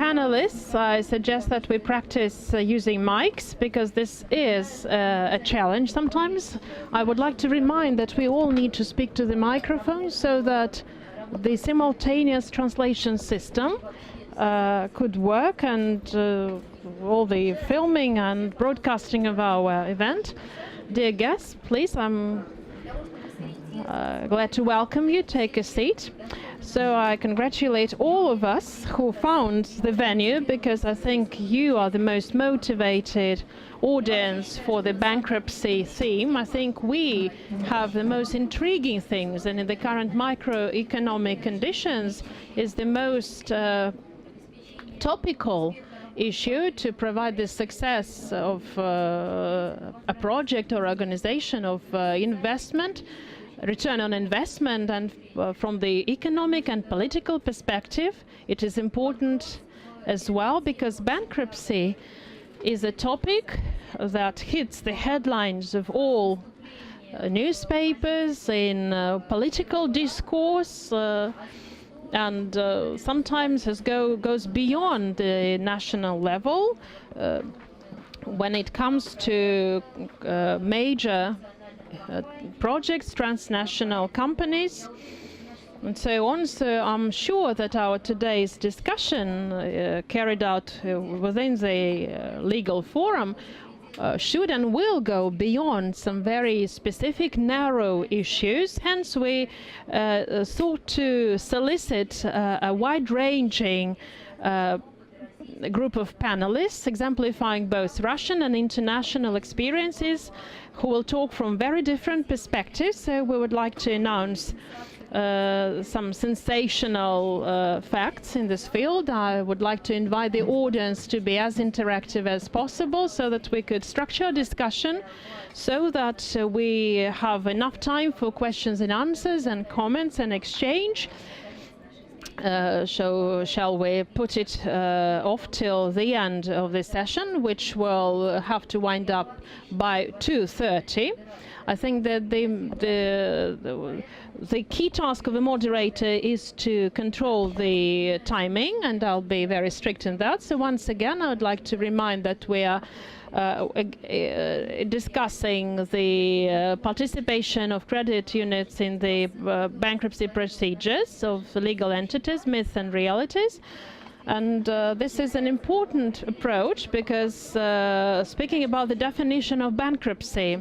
panelists, I suggest that we practice using mics, because this is a challenge sometimes. I would like to remind that we all need to speak to the microphone so that the simultaneous translation system could work, and all the filming and broadcasting of our event. Dear guests, please, I'm glad to welcome you. Take a seat. So I congratulate all of us who found the venue, because I think you are the most motivated audience for the bankruptcy theme. I think we have the most intriguing things, and in the current microeconomic conditions is the most topical issue to provide the success of a project or organization of investment, return on investment, and from the economic and political perspective, it is important as well, because bankruptcy is a topic that hits the headlines of all newspapers, in political discourse, and sometimes goes beyond the national level when it comes to major projects, transnational companies, and so on. So I'm sure that our today's discussion carried out within the legal forum should and will go beyond some very specific narrow issues. Hence we sought to solicit a wide-ranging group of panelists exemplifying both Russian and international experiences, who will talk from very different perspectives. So we would like to announce some sensational facts in this field. I would like to invite the audience to be as interactive as possible, so that we could structure a discussion so that we have enough time for questions and answers and comments and exchange. So shall we put it off till the end of the session, which will have to wind up by 2:30. I think that the key task of a moderator is to control the timing, and I'll be very strict in that. So once again, I would like to remind that we are discussing the participation of credit units in the bankruptcy procedures of legal entities, myths and realities. And this is an important approach, because speaking about the definition of bankruptcy,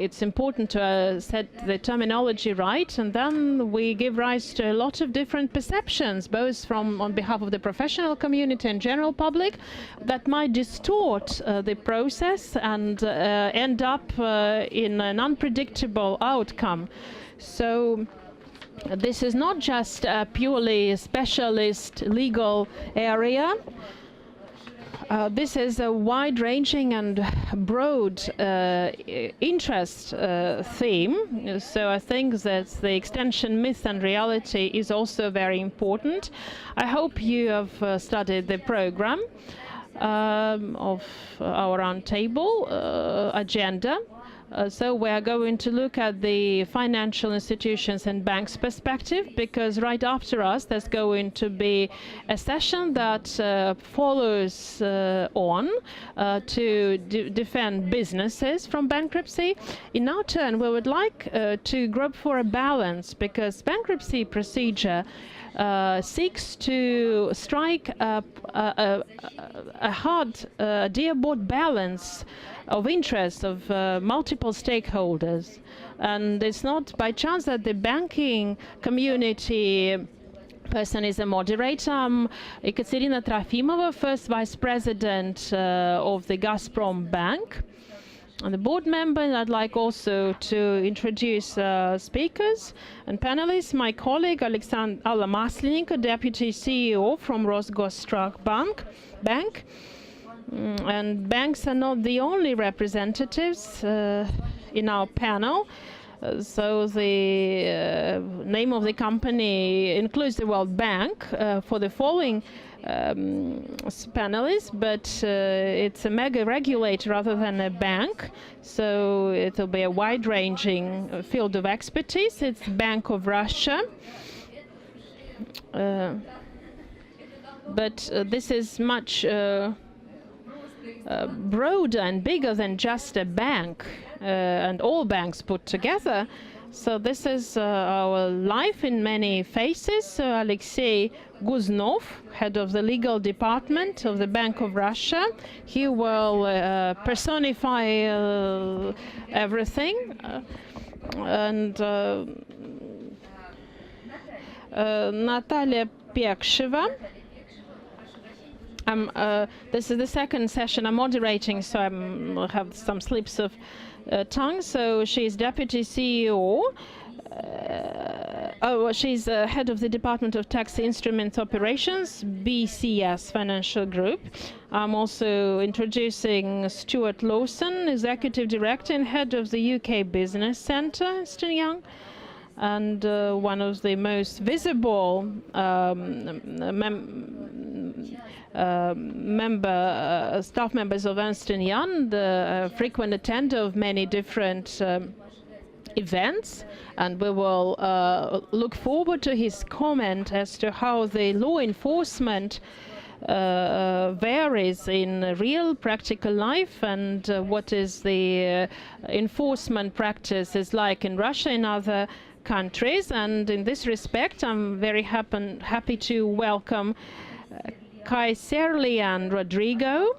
it's important to set the terminology right, and then we give rise to a lot of different perceptions, both on behalf of the professional community and general public, that might distort the process and end up in an unpredictable outcome. So this is not just a purely specialist legal area. This is a wide-ranging and broad interest theme, so I think that the extension myth and reality is also very important. I hope you have studied the program of our roundtable agenda. So we are going to look at the financial institutions and banks perspective, because right after us there's going to be a session that follows on to defend businesses from bankruptcy. In our turn, we would like to grope for a balance, because bankruptcy procedure seeks to strike a hard, dear-bought balance of interests of multiple stakeholders. And it's not by chance that the banking community person is a moderator. I'm Ekaterina Trofimova, first vice president of the Gazprom Bank, and the board member. And I'd like also to introduce speakers and panelists. My colleague Alla Masleniko, deputy CEO from Rosgosstrach Bank. And banks are not the only representatives in our panel. So the name of the company includes the World Bank for the following panelists, but it's a mega regulator rather than a bank, so it'll be a wide-ranging field of expertise. It's Bank of Russia. but this is much broader and bigger than just a bank and all banks put together. So this is our life in many phases. So Alexei Guznov, head of the legal department of the Bank of Russia, he will personify everything. And Natalia Peksheva. This is the second session I'm moderating, so I have some slips of tongue. So she's deputy CEO. She's head of the Department of Tax Instruments Operations, BCS Financial Group. I'm also introducing Stuart Lawson, executive director and head of the UK Business Centre, Ernst & Young. And one of the most visible staff members of Ernst & Young, the frequent attender of many different events, and we will look forward to his comment as to how the law enforcement varies in real practical life, and what is the enforcement practice is like in Russia and other countries. And in this respect, I'm very happy to welcome Kai Serlian Rodrigo,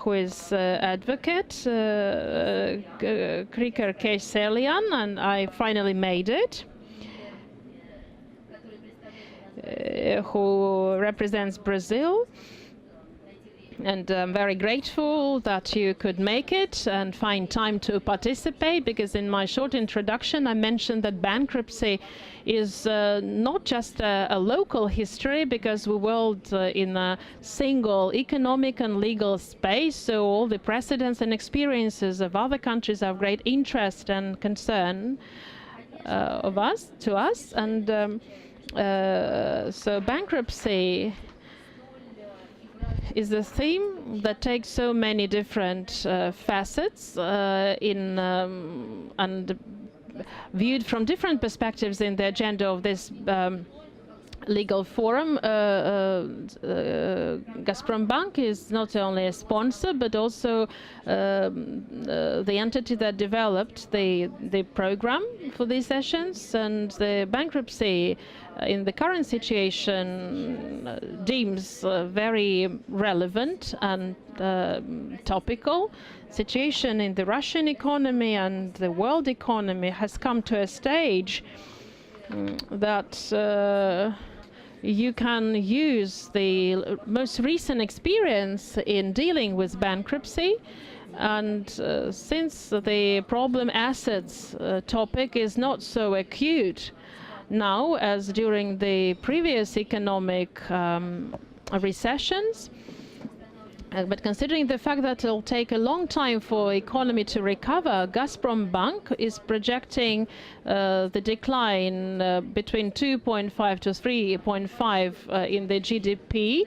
who is advocate, Krikar Kai Serlian, and I finally made it, who represents Brazil. And I'm very grateful that you could make it and find time to participate, because in my short introduction I mentioned that bankruptcy is not just a local history, because we world in a single economic and legal space, so all the precedents and experiences of other countries are of great interest and concern to us. And so bankruptcy is a theme that takes so many different facets and viewed from different perspectives in the agenda of this legal forum. Gazprom Bank is not only a sponsor, but also the entity that developed the program for these sessions. And the bankruptcy in the current situation deems very relevant and topical. Situation in the Russian economy and the world economy has come to a stage that you can use the most recent experience in dealing with bankruptcy. And since the problem assets topic is not so acute now as during the previous economic recessions, but considering the fact that it'll take a long time for economy to recover, Gazprom Bank is projecting the decline between 2.5 to 3.5 in the GDP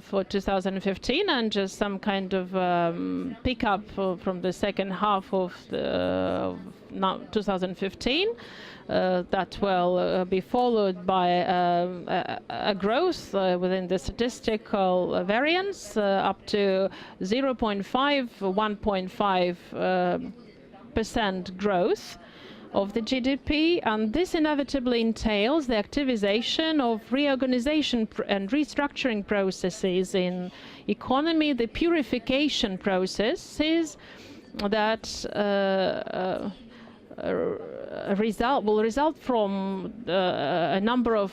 for 2015, and just some kind of pickup from the second half of 2015. That will be followed by a growth within the statistical variance up to 0.5, 1.5% growth of the GDP, and this inevitably entails the activization of reorganization and restructuring processes in economy, the purification processes that will result from a number of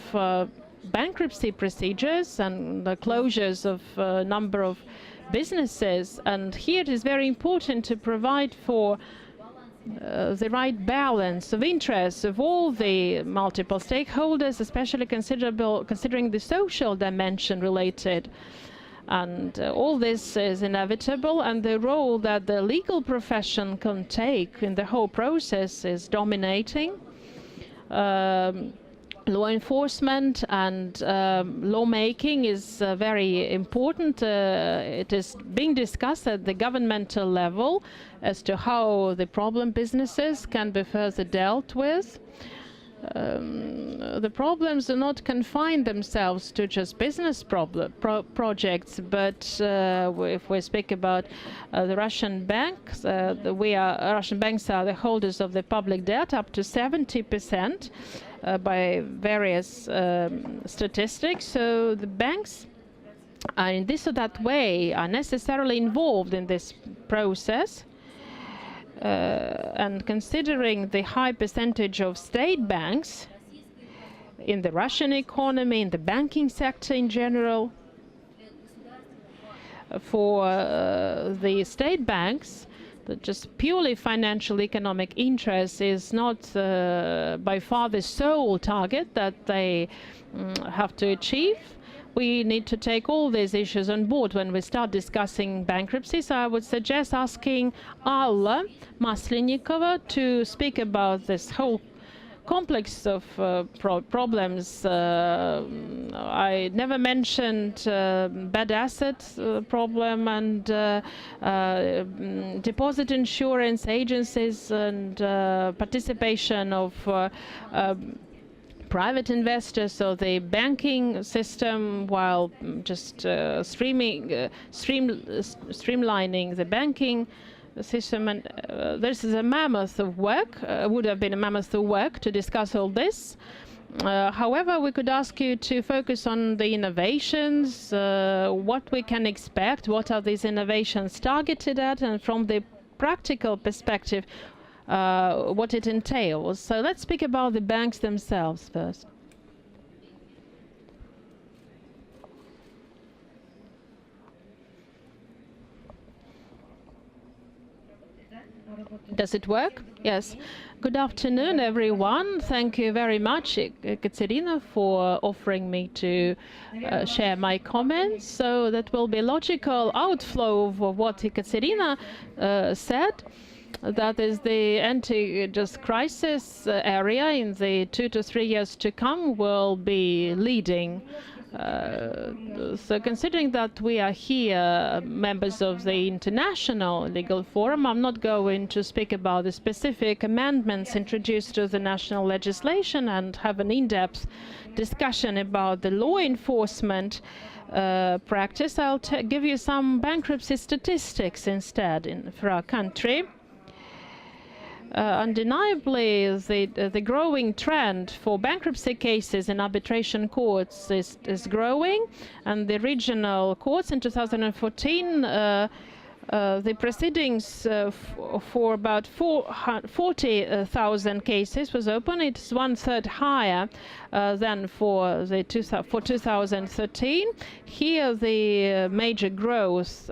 bankruptcy procedures and the closures of a number of businesses. And here it is very important to provide for the right balance of interests of all the multiple stakeholders, especially considering the social dimension related. And all this is inevitable, and the role that the legal profession can take in the whole process is dominating. Law enforcement and lawmaking is very important. It is being discussed at the governmental level as to how the problem businesses can be further dealt with. The problems do not confine themselves to just business projects, but if we speak about the Russian banks, Russian banks are the holders of the public debt up to 70% by various statistics. So the banks in this or that way are necessarily involved in this process. And considering the high percentage of state banks in the Russian economy, in the banking sector in general, for the state banks, just purely financial economic interest is not by far the sole target that they have to achieve. We need to take all these issues on board when we start discussing bankruptcy. So I would suggest asking Alla Maslenikova to speak about this whole complex of problems. I never mentioned bad assets problem and deposit insurance agencies and participation of private investors, so the banking system, while just streamlining the banking system. And this is a mammoth of work, would have been a mammoth of work to discuss all this. However, we could ask you to focus on the innovations, what we can expect, what are these innovations targeted at, and from the practical perspective, what it entails. So let's speak about the banks themselves first. Does it work? Yes. Good afternoon, everyone. Thank you very much, Katerina, for offering me to share my comments. So that will be a logical outflow of what Katerina said. That is the anti-just crisis area in the 2 to 3 years to come will be leading. So considering that we are here members of the International Legal Forum, I'm not going to speak about the specific amendments introduced to the national legislation and have an in-depth discussion about the law enforcement practice. I'll give you some bankruptcy statistics instead for our country. Undeniably, the growing trend for bankruptcy cases in arbitration courts is growing, and the regional courts in 2014, the proceedings for about 40,000 cases was open. It's 1/3 higher than for 2013. Here, the major growth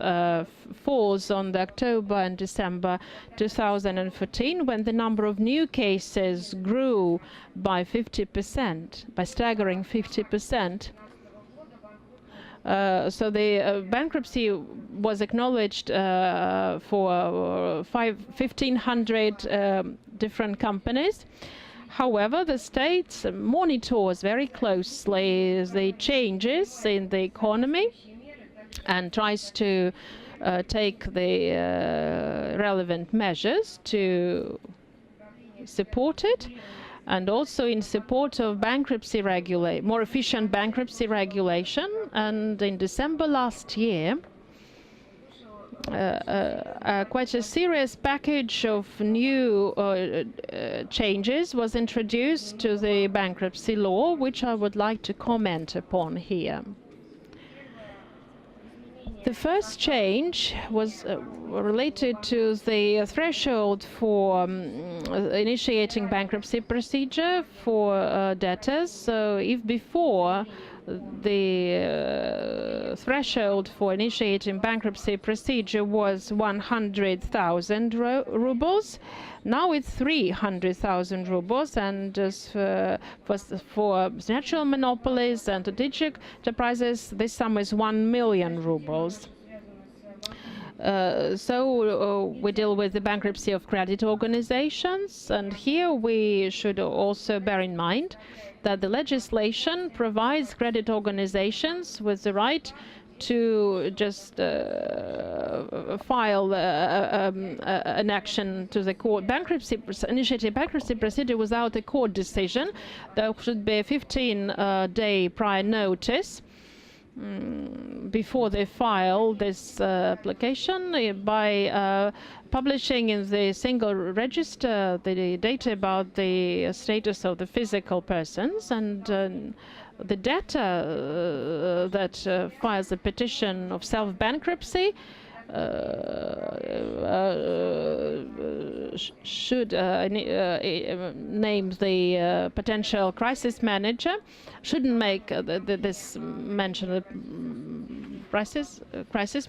falls on the October and December 2014, when the number of new cases grew by 50%, by staggering 50%. So the bankruptcy was acknowledged for 1,500 different companies. However, the state monitors very closely the changes in the economy and tries to take the relevant measures to support it, and also in support of bankruptcy more efficient bankruptcy regulation. And in December last year, quite a serious package of new changes was introduced to the bankruptcy law, which I would like to comment upon here. The first change was related to the threshold for initiating bankruptcy procedure for debtors. So if before the threshold for initiating bankruptcy procedure was 100,000 rubles, now it's 300,000 rubles, and just for natural monopolies and strategic enterprises, this sum is 1 million rubles. So we deal with the bankruptcy of credit organizations, and here we should also bear in mind that the legislation provides credit organizations with the right to just file an action to the court. Initiating bankruptcy procedure without a court decision. There should be a 15-day prior notice before they file this application by publishing in the single register the data about the status of the physical persons, and the debtor that files a petition of self-bankruptcy should name the potential crisis manager. Shouldn't make this mention the crisis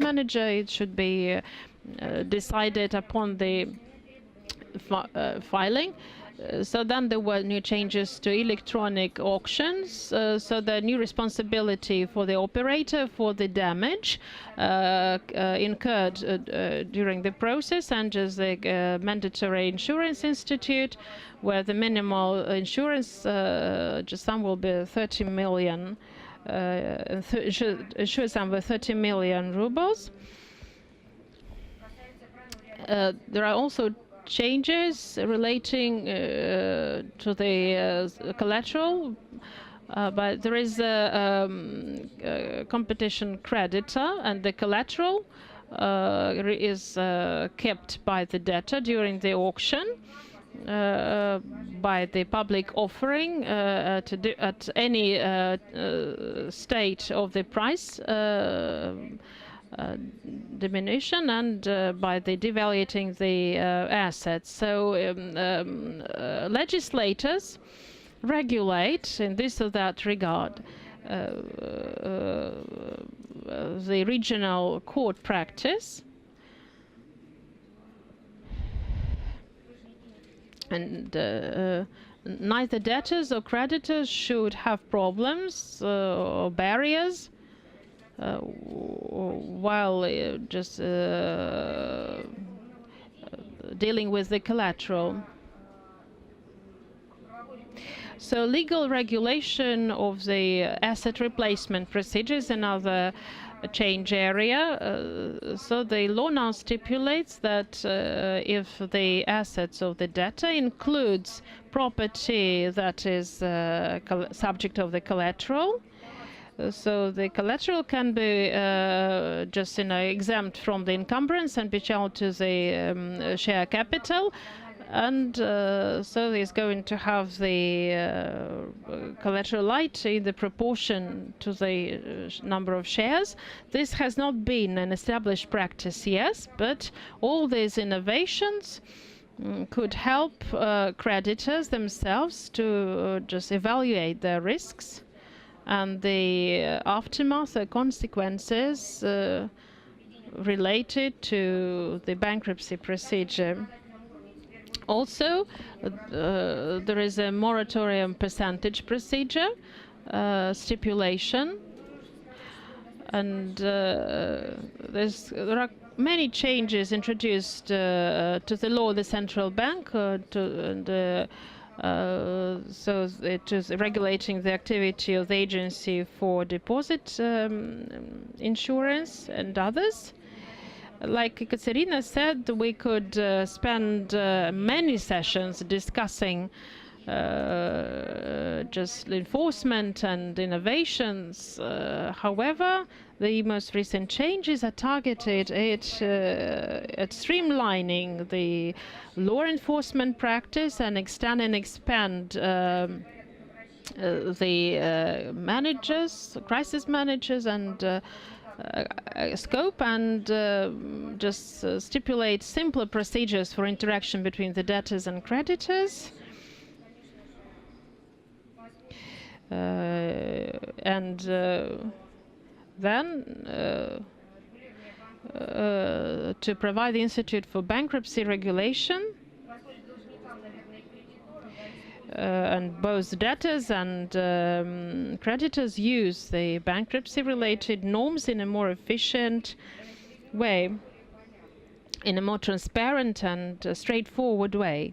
manager. It should be decided upon the filing. So then there were new changes to electronic auctions. So the new responsibility for the operator for the damage incurred during the process, and just the mandatory insurance institute, where the minimal insurance sum will be 30 million, insurance sum of 30 million rubles. There are also changes relating to the collateral, but there is a competition creditor, and the collateral is kept by the debtor during the auction by the public offering at any state of the price diminution, and by the devaluing the assets. So legislators regulate in this or that regard the regional court practice, and neither debtors or creditors should have problems or barriers while just dealing with the collateral. So legal regulation of the asset replacement procedures, another change area. So the law now stipulates that if the assets of the debtor includes property that is subject of the collateral, so the collateral can be just exempt from the encumbrance and be channeled to the share capital, and so it's going to have the collateral light in the proportion to the number of shares. This has not been an established practice yet, but all these innovations could help creditors themselves to just evaluate their risks and the aftermath, the consequences related to the bankruptcy procedure. Also, there is a moratorium percentage procedure stipulation, and there are many changes introduced to the law of the central bank, so it is regulating the activity of the agency for deposit insurance and others. Like Katerina said, we could spend many sessions discussing just enforcement and innovations. However, the most recent changes are targeted at streamlining the law enforcement practice and extend and expand the managers, crisis managers, and scope, and just stipulate simpler procedures for interaction between the debtors and creditors. And then to provide the Institute for Bankruptcy Regulation, and both debtors and creditors use the bankruptcy-related norms in a more efficient way, in a more transparent and straightforward way.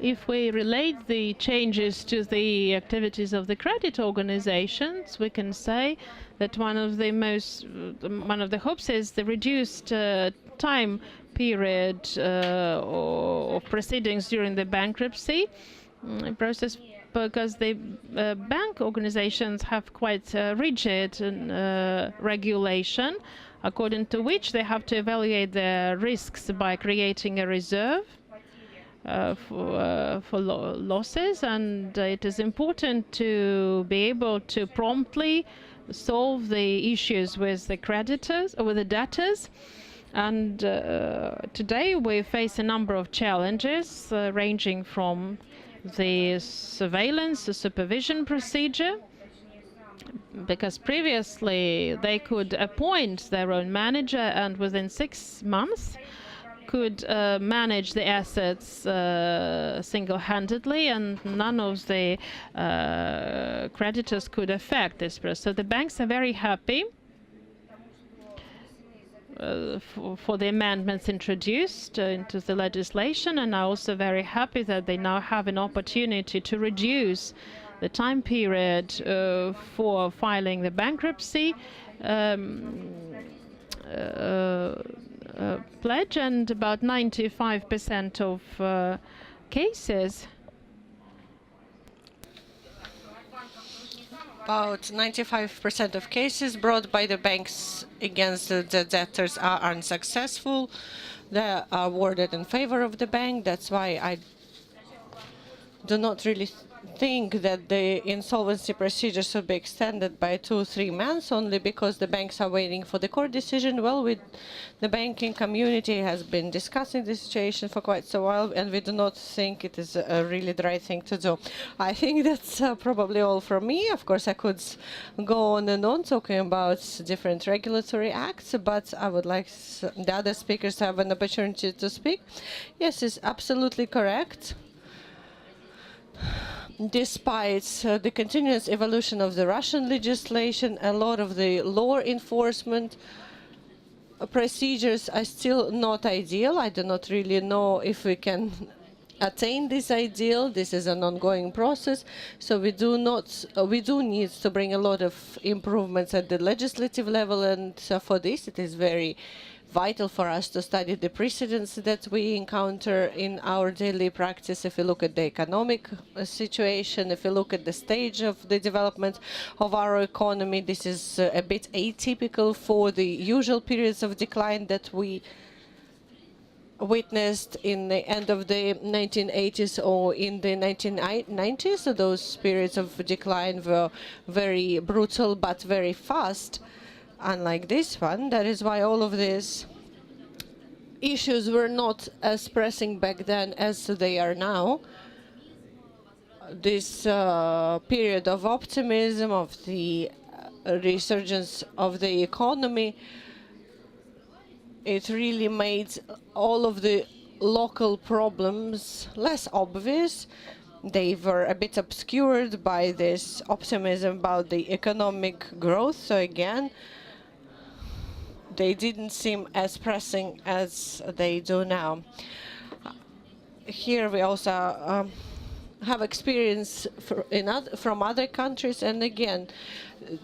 if we relate the changes to the activities of the credit organizations, we can say that one of the hopes is the reduced time period of proceedings during the bankruptcy process, because the bank organizations have quite rigid regulation, according to which they have to evaluate the risks by creating a reserve for losses, and it is important to be able to promptly solve the issues with the creditors or with the debtors. And today we face a number of challenges ranging from the surveillance, the supervision procedure, because previously they could appoint their own manager and within 6 months could manage the assets single-handedly, and none of the creditors could affect this process. So the banks are very happy for the amendments introduced into the legislation, and are also very happy that they now have an opportunity to reduce the time period for filing the bankruptcy pledge, and about 95% of cases. About 95% of cases brought by the banks against the debtors are unsuccessful. They are awarded in favor of the bank. That's why I do not really think that the insolvency procedure should be extended by 2-3 months only because the banks are waiting for the court decision. Well, the banking community has been discussing the situation for quite a while, and we do not think it is really the right thing to do. I think that's probably all from me. Of course, I could go on and on talking about different regulatory acts, but I would like the other speakers to have an opportunity to speak. Yes, it's absolutely correct. Despite the continuous evolution of the Russian legislation, a lot of the law enforcement procedures are still not ideal. I do not really know if we can attain this ideal. This is an ongoing process, so we do need to bring a lot of improvements at the legislative level, and for this it is very vital for us to study the precedents that we encounter in our daily practice. If you look at the economic situation, if you look at the stage of the development of our economy, this is a bit atypical for the usual periods of decline that we witnessed in the end of the 1980s or in the 1990s. So those periods of decline were very brutal but very fast. Unlike this one, that is why all of these issues were not as pressing back then as they are now. This period of optimism, of the resurgence of the economy, it really made all of the local problems less obvious. They were a bit obscured by this optimism about the economic growth. So again, they didn't seem as pressing as they do now. Here we also have experience from other countries, and again,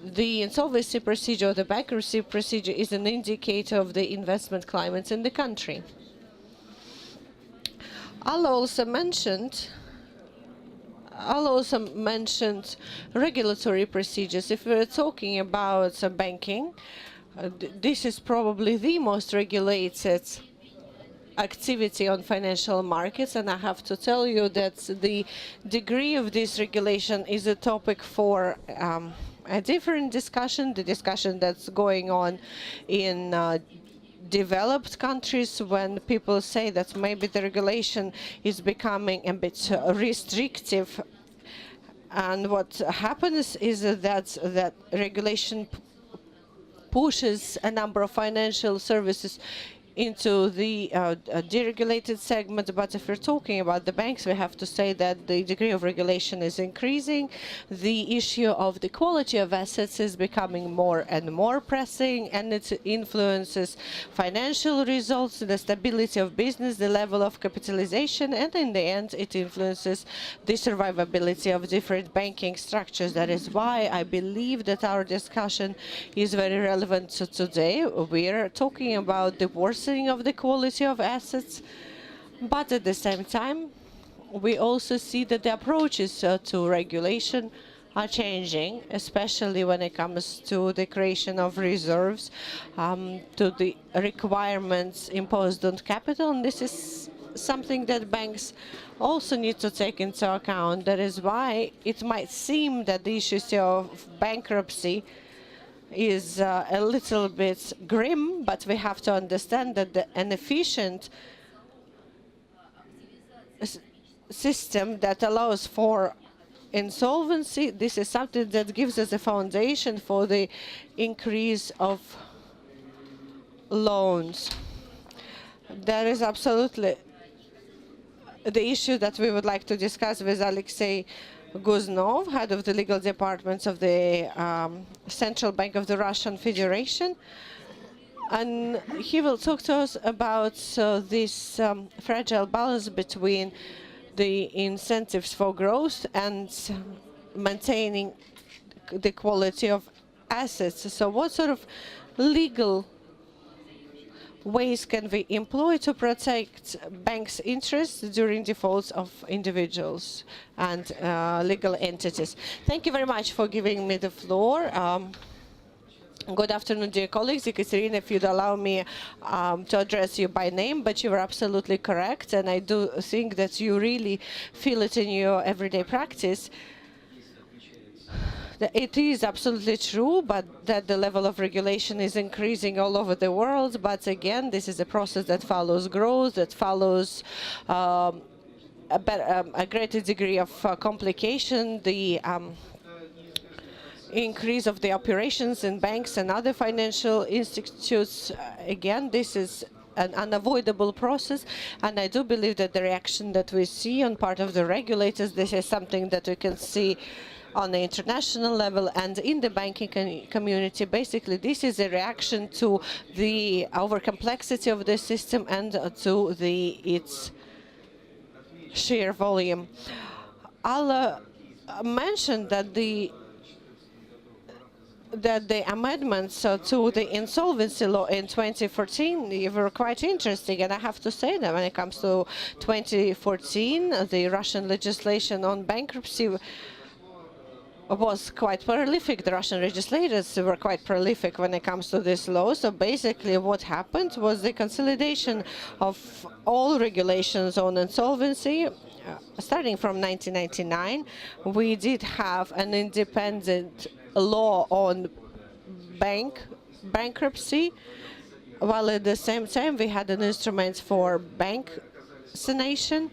the insolvency procedure, the bankruptcy procedure, is an indicator of the investment climate in the country. I'll also mentioned regulatory procedures. If we're talking about banking, this is probably the most regulated activity on financial markets, and I have to tell you that the degree of this regulation is a topic for a different discussion, the discussion that's going on in developed countries, when people say that maybe the regulation is becoming a bit restrictive. And what happens is that regulation pushes a number of financial services into the deregulated segment. But if we're talking about the banks, we have to say that the degree of regulation is increasing. The issue of the quality of assets is becoming more and more pressing, and it influences financial results, the stability of business, the level of capitalization, and in the end, it influences the survivability of different banking structures. That is why I believe that our discussion is very relevant to today. We are talking about the worsening of the quality of assets, but at the same time, we also see that the approaches to regulation are changing, especially when it comes to the creation of reserves, to the requirements imposed on capital. And this is something that banks also need to take into account. That is why it might seem that the issues of bankruptcy is a little bit grim, but we have to understand that an efficient system that allows for insolvency, this is something that gives us a foundation for the increase of loans. That is absolutely the issue that we would like to discuss with Alexei Guznov, head of the legal departments of the Central Bank of the Russian Federation. And he will talk to us about this fragile balance between the incentives for growth and maintaining the quality of assets. So what sort of legal ways can we employ to protect banks' interests during defaults of individuals and legal entities? Thank you very much for giving me the floor. Good afternoon, dear colleagues. Ekaterina, if you'd allow me to address you by name, but you are absolutely correct, and I do think that you really feel it in your everyday practice. It is absolutely true, but that the level of regulation is increasing all over the world. But again, this is a process that follows growth, that follows a greater degree of complication, the increase of the operations in banks and other financial institutes. Again, this is an unavoidable process, and I do believe that the reaction that we see on part of the regulators, this is something that we can see on the international level and in the banking community. Basically, this is a reaction to the overcomplexity of the system and to its sheer volume. I'll mention that the amendments to the insolvency law in 2014 were quite interesting, and I have to say that when it comes to 2014, the Russian legislation on bankruptcy was quite prolific. The Russian legislators were quite prolific when it comes to this law. So basically what happened was the consolidation of all regulations on insolvency. Starting from 1999, we did have an independent law on bankruptcy, while at the same time we had an instrument for bank sanation.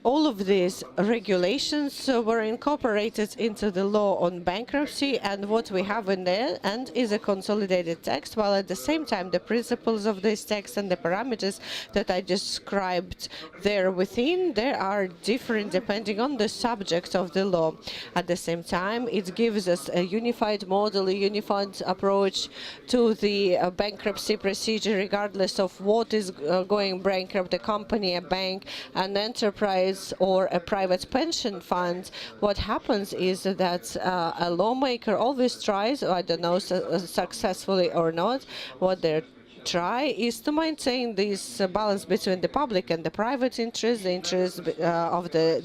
All of these regulations were incorporated into the law on bankruptcy, and what we have in there and is a consolidated text, while at the same time the principles of this text and the parameters that I described there within, they are different depending on the subject of the law. At the same time, it gives us a unified model, a unified approach to the bankruptcy procedure, regardless of what is going bankrupt, a company, a bank, an enterprise, or a private pension fund. What happens is that a lawmaker always tries, I don't know successfully or not, what they try is to maintain this balance between the public and the private interest, the interest of the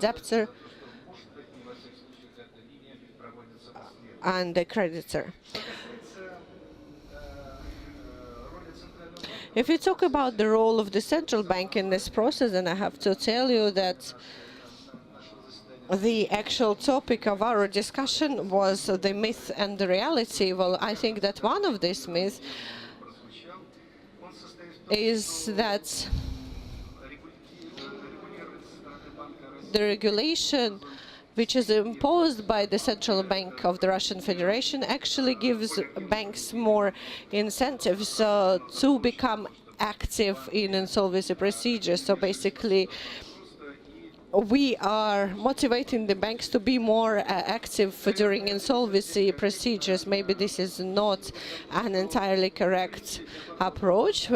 debtor and the creditor. If you talk about the role of the central bank in this process, then I have to tell you that the actual topic of our discussion was the myth and the reality. Well, I think that one of these myths is that the regulation which is imposed by the Central Bank of the Russian Federation, actually gives banks more incentives to become active in insolvency procedures. So basically, we are motivating the banks to be more active during insolvency procedures. Maybe this is not an entirely correct approach.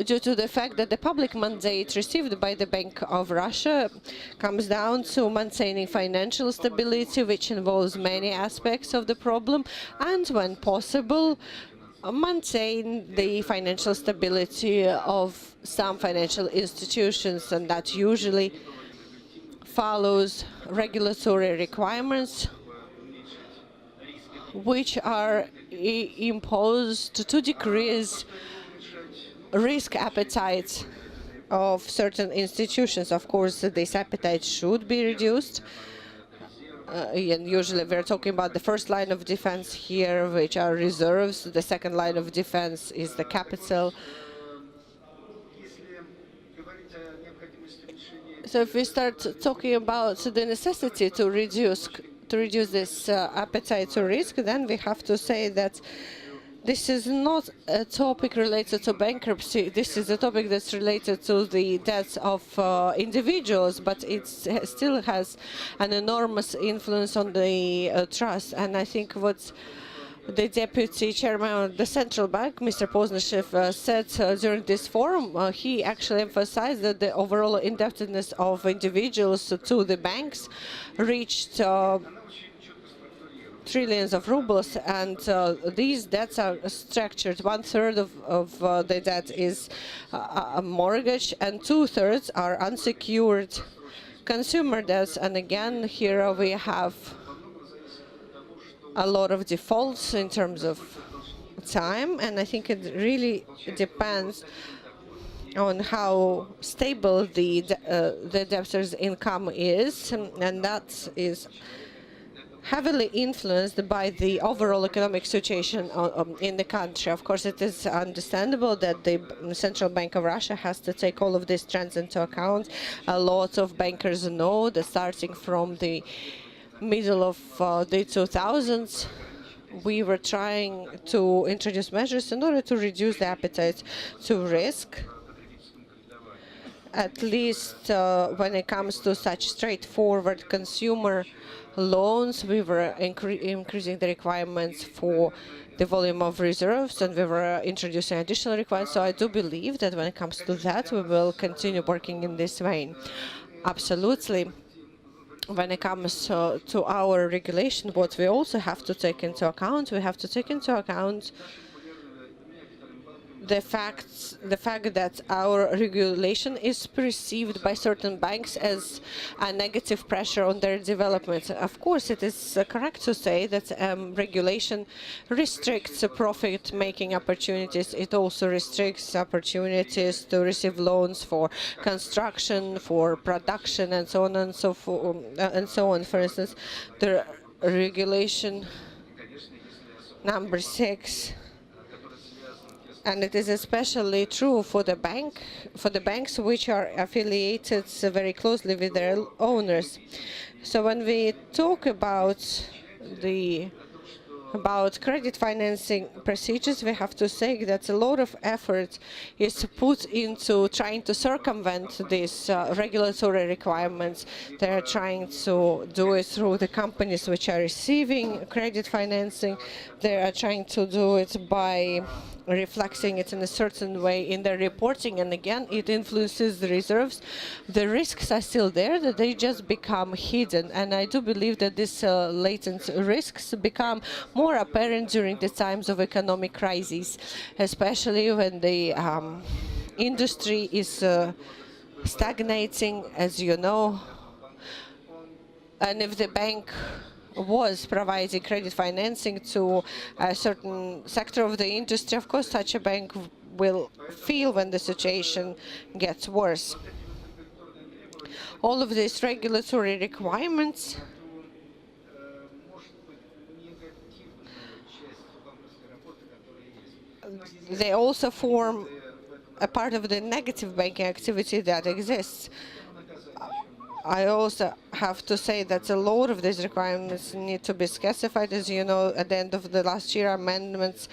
Due to the fact that the public mandate received by the Bank of Russia comes down to maintaining financial stability, which involves many aspects of the problem, and when possible, maintain the financial stability of some financial institutions, and that usually follows regulatory requirements which are imposed to decrease risk appetite of certain institutions. Of course, this appetite should be reduced. And usually we're talking about the first line of defense here, which are reserves. The second line of defense is the capital. So if we start talking about the necessity to reduce this appetite to risk, then we have to say that this is not a topic related to bankruptcy. This is a topic that's related to the debts of individuals, but it still has an enormous influence on the trust. And I think what the deputy chairman of the central bank, Mr. Poznishev, said during this forum, he actually emphasized that the overall indebtedness of individuals to the banks reached trillions of rubles, and these debts are structured. 1/3 of the debt is a mortgage, and 2/3 are unsecured consumer debts. And again, here we have a lot of defaults in terms of time, and I think it really depends on how stable the debtor's income is, and that is heavily influenced by the overall economic situation in the country. Of course, it is understandable that the Central Bank of Russia has to take all of these trends into account. A lot of bankers know that starting from the middle of the 2000s, we were trying to introduce measures in order to reduce the appetite to risk, at least when it comes to such straightforward consumer loans. We were increasing the requirements for the volume of reserves, and we were introducing additional requirements. So I do believe that when it comes to that, we will continue working in this vein. Absolutely. When it comes to our regulation, what we also have to take into account, the fact that our regulation is perceived by certain banks as a negative pressure on their development. Of course, it is correct to say that regulation restricts profit-making opportunities. It also restricts opportunities to receive loans for construction, for production, and so on and so forth, and so on. For instance, the regulation number 6. And it is especially true for the banks which are affiliated very closely with their owners. So when we talk about credit financing procedures, we have to say that a lot of effort is put into trying to circumvent these regulatory requirements. They are trying to do it through the companies which are receiving credit financing. They are trying to do it by reflecting it in a certain way in their reporting, and again, it influences the reserves. The risks are still there, that they just become hidden, and I do believe that these latent risks become more apparent during the times of economic crises, especially when the industry is stagnating, as you know, and if the bank was providing credit financing to a certain sector of the industry, of course, such a bank will feel when the situation gets worse. All of these regulatory requirements they also form a part of the negative banking activity that exists. I also have to say that a lot of these requirements need to be specified. As you know, at the end of the last year, amendments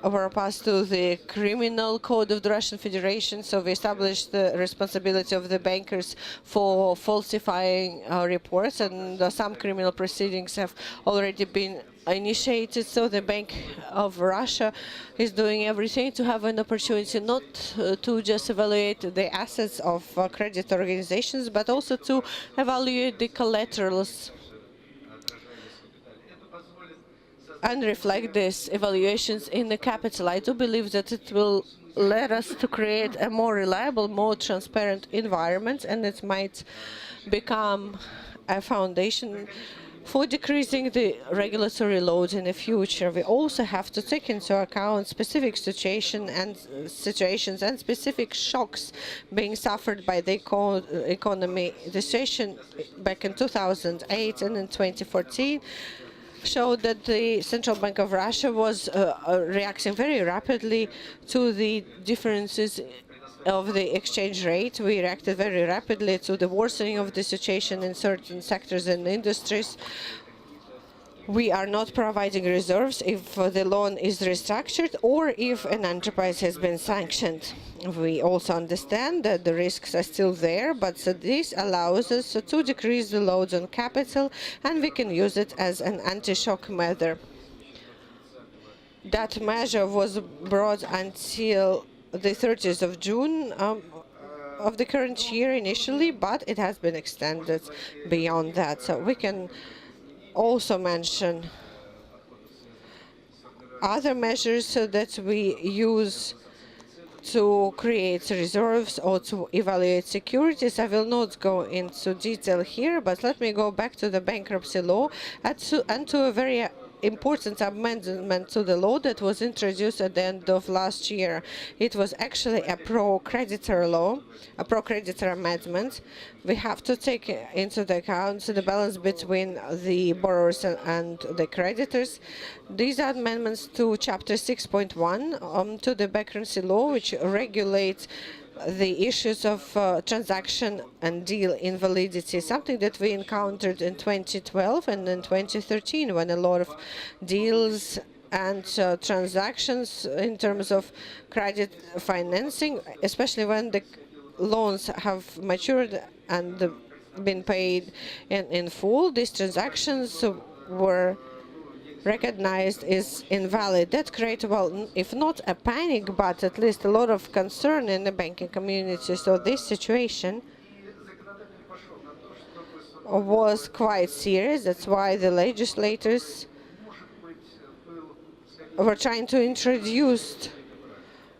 were passed to the criminal code of the Russian Federation. So we established the responsibility of the bankers for falsifying reports, and some criminal proceedings have already been initiated. So the Bank of Russia is doing everything to have an opportunity not to just evaluate the assets of credit organizations, but also to evaluate the collaterals and reflect these evaluations in the capital. I do believe that it will let us to create a more reliable, more transparent environment, and it might become a foundation for decreasing the regulatory load in the future. We also have to take into account specific situations and specific shocks being suffered by the economy. The situation back in 2008 and in 2014 showed that the Central Bank of Russia was reacting very rapidly to the differences of the exchange rate. We reacted very rapidly to the worsening of the situation in certain sectors and industries. We are not providing reserves if the loan is restructured or if an enterprise has been sanctioned. We also understand that the risks are still there, but this allows us to decrease the loads on capital, and we can use it as an anti-shock measure. That measure was brought until the 30th of June of the current year initially, but it has been extended beyond that. So we can also mention other measures that we use to create reserves or to evaluate securities. I will not go into detail here, but let me go back to the bankruptcy law and to a very important amendment to the law that was introduced at the end of last year. It was actually a pro-creditor law, a pro-creditor amendment. We have to take into account the balance between the borrowers and the creditors. These are amendments to Chapter 6.1 to the bankruptcy law, which regulates the issues of transaction and deal invalidity, something that we encountered in 2012 and in 2013, when a lot of deals and transactions in terms of credit financing, especially when the loans have matured and been paid in full, these transactions were recognized is invalid. That created, well, if not a panic, but at least a lot of concern in the banking community. So this situation was quite serious. That's why the legislators were trying to introduce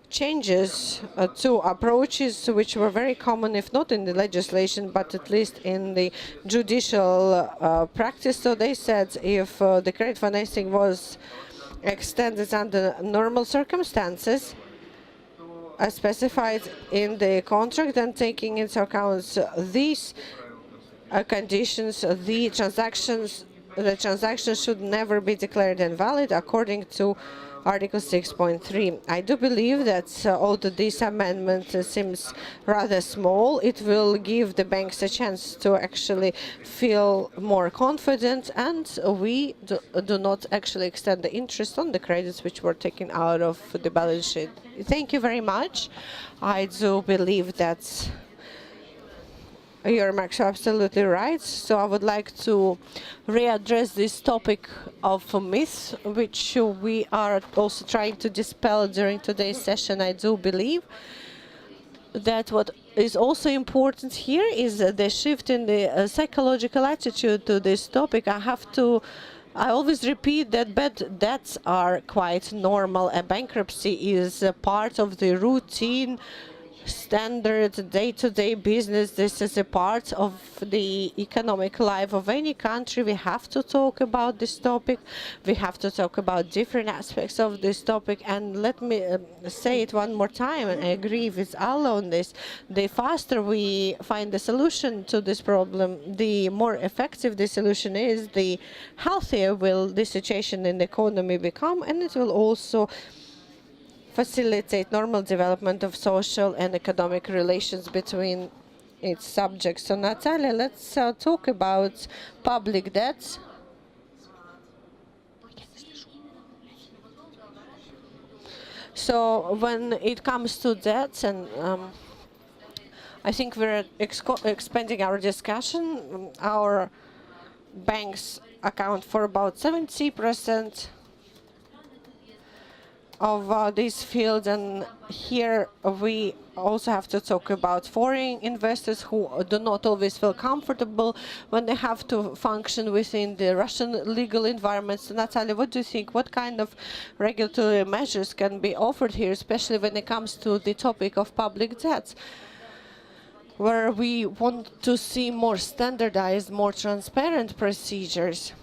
changes to approaches which were very common, if not in the legislation, but at least in the judicial practice. So they said if the credit financing was extended under normal circumstances, as specified in the contract, and taking into account these conditions, the transaction should never be declared invalid according to Article 6.3. I do believe that although this amendment seems rather small, it will give the banks a chance to actually feel more confident, and we do not actually extend the interest on the credits which were taken out of the balance sheet. Thank you very much. I do believe that your remarks are absolutely right. So I would like to readdress this topic of myths, which we are also trying to dispel during today's session. I do believe that what is also important here is the shift in the psychological attitude to this topic. I always repeat that bad debts are quite normal. A bankruptcy is a part of the routine, standard day-to-day business. This is a part of the economic life of any country. We have to talk about this topic. We have to talk about different aspects of this topic. And let me say it one more time, and I agree with Allah on this. The faster we find the solution to this problem, the more effective the solution is, the healthier will the situation in the economy become, and it will also facilitate normal development of social and economic relations between its subject. So Natalia, let's talk about public debt. So when it comes to debt, and I think we're expanding our discussion. Our banks account for about 70% of this field, and here we also have to talk about foreign investors who do not always feel comfortable when they have to function within the Russian legal environment. So Natalia, what do you think? What kind of regulatory measures can be offered here, especially when it comes to the topic of public debt, where we want to see more standardized, more transparent procedures,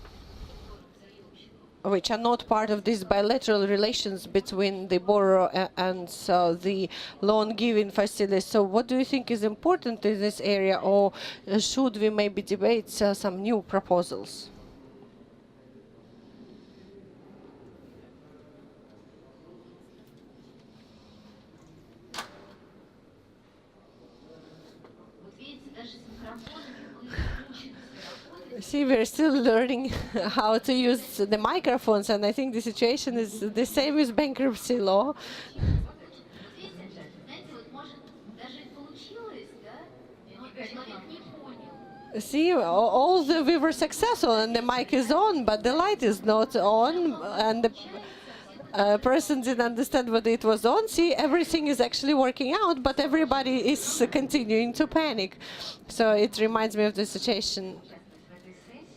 which are not part of these bilateral relations between the borrower and the loan-giving facility. So what do you think is important in this area, or should we maybe debate some new proposals? See, we're still learning how to use the microphones, and I think the situation is the same with bankruptcy law. See, we were successful, and the mic is on, but the light is not on, and the person didn't understand whether it was on. See, everything is actually working out, but everybody is continuing to panic. So it reminds me of the situation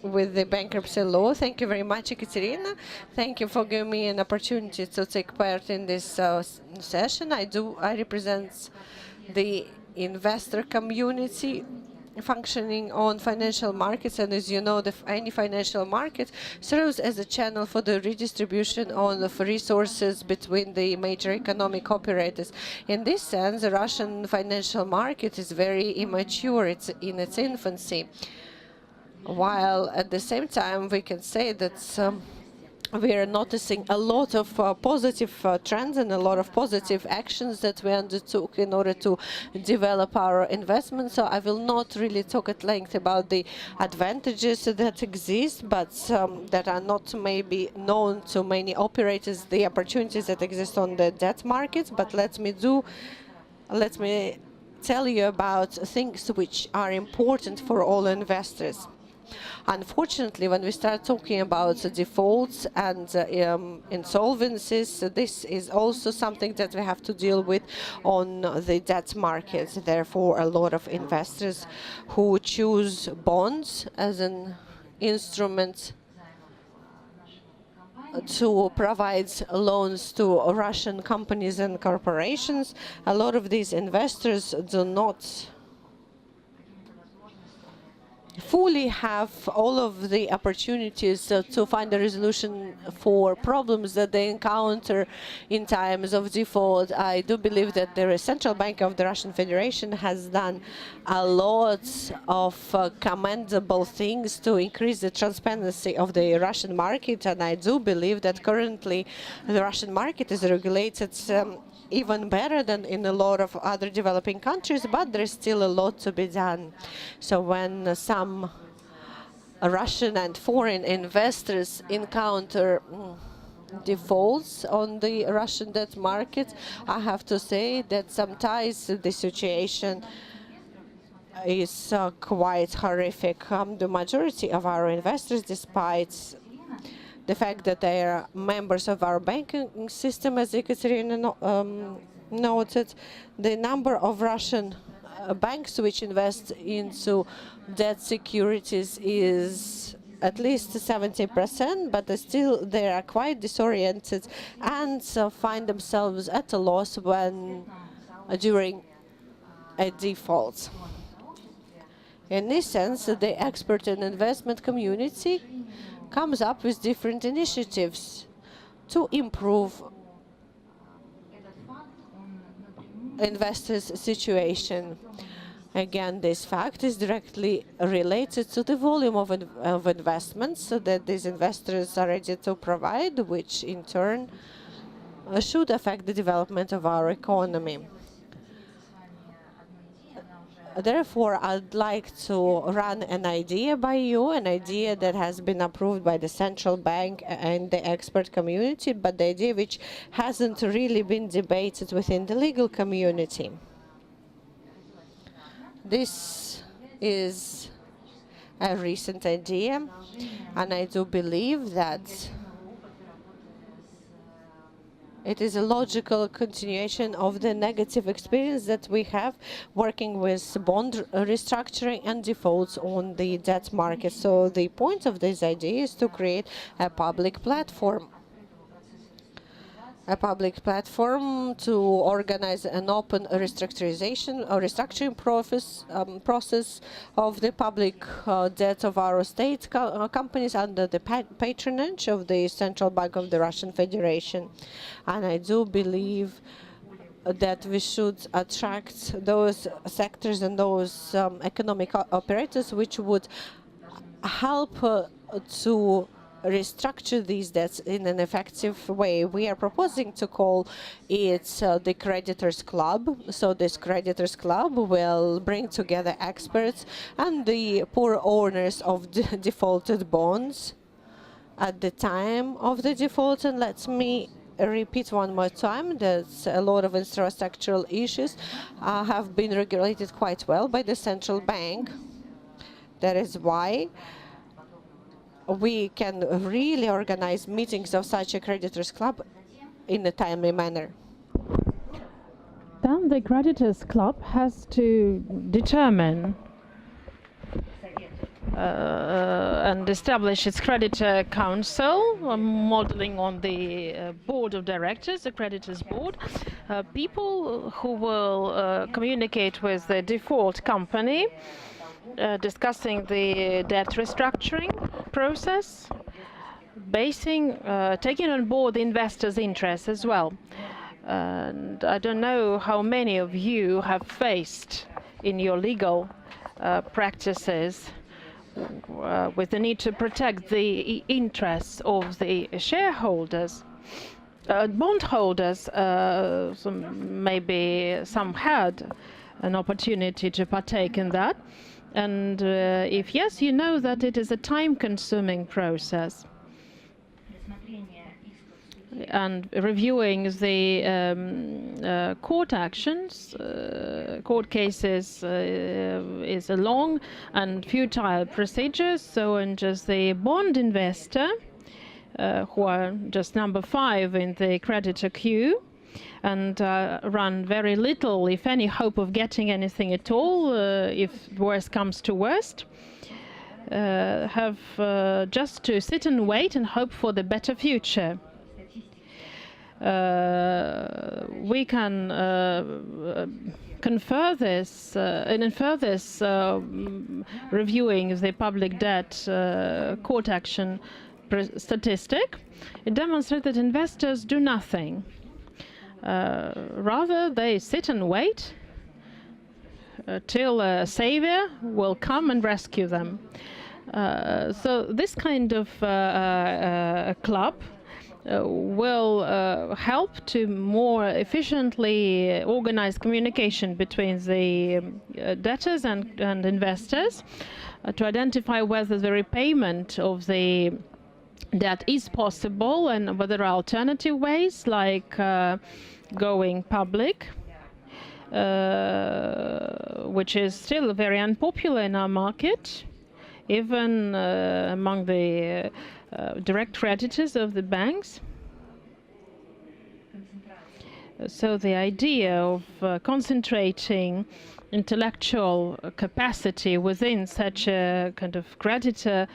with the bankruptcy law. Thank you very much, Ekaterina. Thank you for giving me an opportunity to take part in this session. I represent the investor community functioning on financial markets, and as you know, any financial market serves as a channel for the redistribution of resources between the major economic operators. In this sense, the Russian financial market is very immature. It's in its infancy. While at the same time, we can say that we are noticing a lot of positive trends and a lot of positive actions that we undertook in order to develop our investments. So I will not really talk at length about the advantages that exist, but that are not maybe known to many operators, the opportunities that exist on the debt markets. But let me tell you about things which are important for all investors. Unfortunately, when we start talking about defaults and insolvencies, this is also something that we have to deal with on the debt markets. Therefore, a lot of investors who choose bonds as an instrument to provide loans to Russian companies and corporations, a lot of these investors do not fully have all of the opportunities to find a resolution for problems that they encounter in times of default. I do believe that the Central Bank of the Russian Federation has done a lot of commendable things to increase the transparency of the Russian market, and I do believe that currently the Russian market is regulated even better than in a lot of other developing countries, but there's still a lot to be done. So when some Russian and foreign investors encounter defaults on the Russian debt market, I have to say that sometimes the situation is quite horrific. The majority of our investors, despite the fact that they are members of our banking system, as Ekaterina noted, the number of Russian banks which invest into debt securities is at least 70%, but still they are quite disoriented and find themselves at a loss when during a default. In this sense, the expert and investment community comes up with different initiatives to improve investors' situation. Again, this fact is directly related to the volume of investments that these investors are ready to provide, which in turn should affect the development of our economy. Therefore, I'd like to run an idea by you, an idea that has been approved by the central bank and the expert community, but the idea which hasn't really been debated within the legal community. This is a recent idea, and I do believe that it is a logical continuation of the negative experience that we have working with bond restructuring and defaults on the debt market. So the point of this idea is to create a public platform to organize an open restructuring process of the public debt of our state companies under the patronage of the Central Bank of the Russian Federation. And I do believe that we should attract those sectors and those economic operators which would help to restructure these debts in an effective way. We are proposing to call it the Creditors Club. So this Creditors Club will bring together experts and the poor owners of defaulted bonds at the time of the default. And let me repeat one more time that a lot of infrastructural issues have been regulated quite well by the central bank. That is why we can really organize meetings of such a creditors club in a timely manner. Then the creditors club has to determine and establish its creditor council, modeling on the board of directors, the creditors board, people who will communicate with the default company, discussing the debt restructuring process, taking on board the investors' interests as well. And I don't know how many of you have faced in your legal practices with the need to protect the interests of the shareholders, bondholders. Maybe some had an opportunity to partake in that. And if yes, you know that it is a time-consuming process. And reviewing the court actions, court cases, is a long and futile procedure. So, and just the bond investor, who are just number 5 in the creditor queue, and run very little, if any, hope of getting anything at all, if worst comes to worst, have just to sit and wait and hope for the better future. We can confer this and infer this reviewing the public debt court action statistic. It demonstrates that investors do nothing. Rather, they sit and wait till a savior will come and rescue them. So this kind of club will help to more efficiently organize communication between the debtors and investors, to identify whether the repayment of the debt is possible and whether there are alternative ways like going public, which is still very unpopular in our market, even among the direct creditors of the banks. So the idea of concentrating intellectual capacity within such a kind of creditor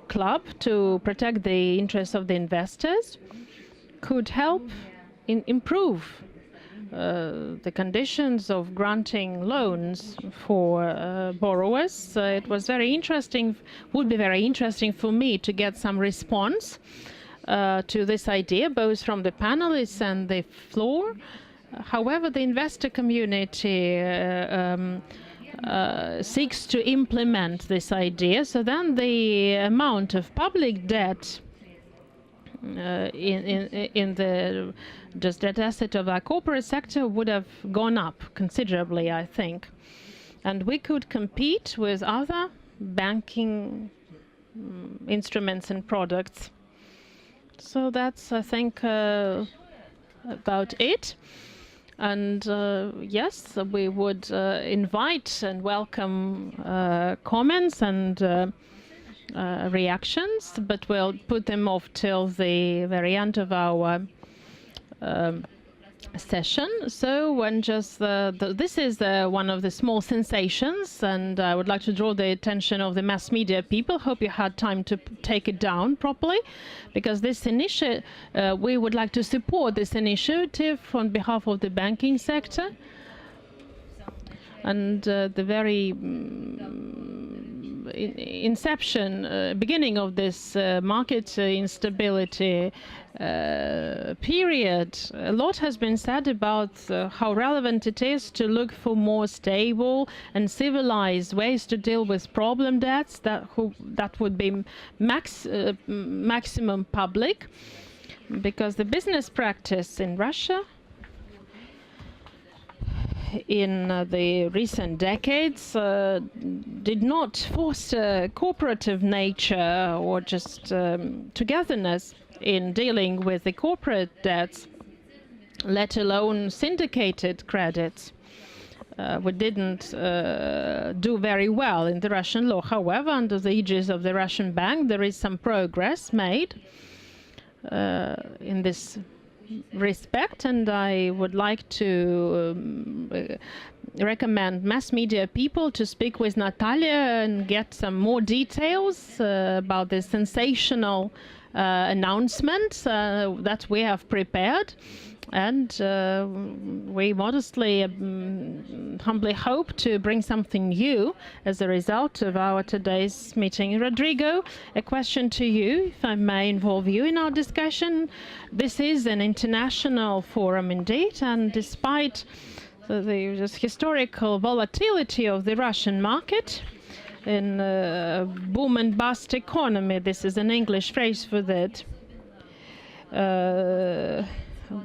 club to protect the interests of the investors could help improve the conditions of granting loans for borrowers. It was very interesting, would be very interesting for me to get some response to this idea, both from the panelists and the floor. However, the investor community seeks to implement this idea, so then the amount of public debt in the just debt asset of our corporate sector would have gone up considerably, I think. And we could compete with other banking instruments and products. So that's, I think, about it. And yes, we would invite and welcome comments and reactions, but we'll put them off till the very end of our session. So when just this is one of the small sensations, and I would like to draw the attention of the mass media people. Hope you had time to take it down properly, because this initiative, we would like to support this initiative on behalf of the banking sector. And the very inception, beginning of this market instability period, a lot has been said about how relevant it is to look for more stable and civilized ways to deal with problem debts that would be maximum public, because the business practice in Russia in the recent decades did not foster cooperative nature or just togetherness in dealing with the corporate debts, let alone syndicated credits. We didn't do very well in the Russian law. However, under the aegis of the Russian bank, there is some progress made in this respect, and I would like to recommend mass media people to speak with Natalia and get some more details about the sensational announcement that we have prepared. And we modestly, humbly hope to bring something new as a result of our today's meeting. Rodrigo, a question to you, if I may involve you in our discussion. This is an international forum indeed, and despite the just historical volatility of the Russian market in a boom and bust economy, this is an English phrase for that.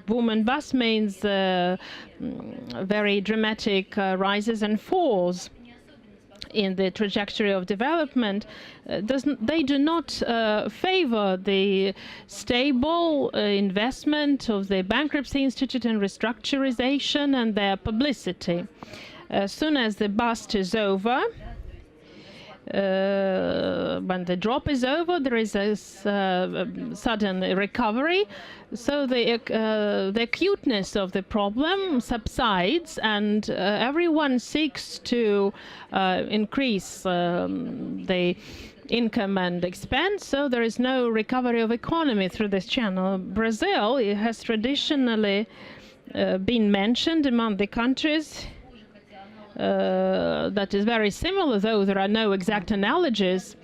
Boom and bust means very dramatic rises and falls in the trajectory of development. They do not favor the stable investment of the Bankruptcy Institute and restructurization and their publicity. As soon as the bust is over, when the drop is over, there is a sudden recovery. So the acuteness of the problem subsides, and everyone seeks to increase the income and expense. So there is no recovery of economy through this channel. Brazil, it has traditionally been mentioned among the countries that is very similar, though there are no exact analogies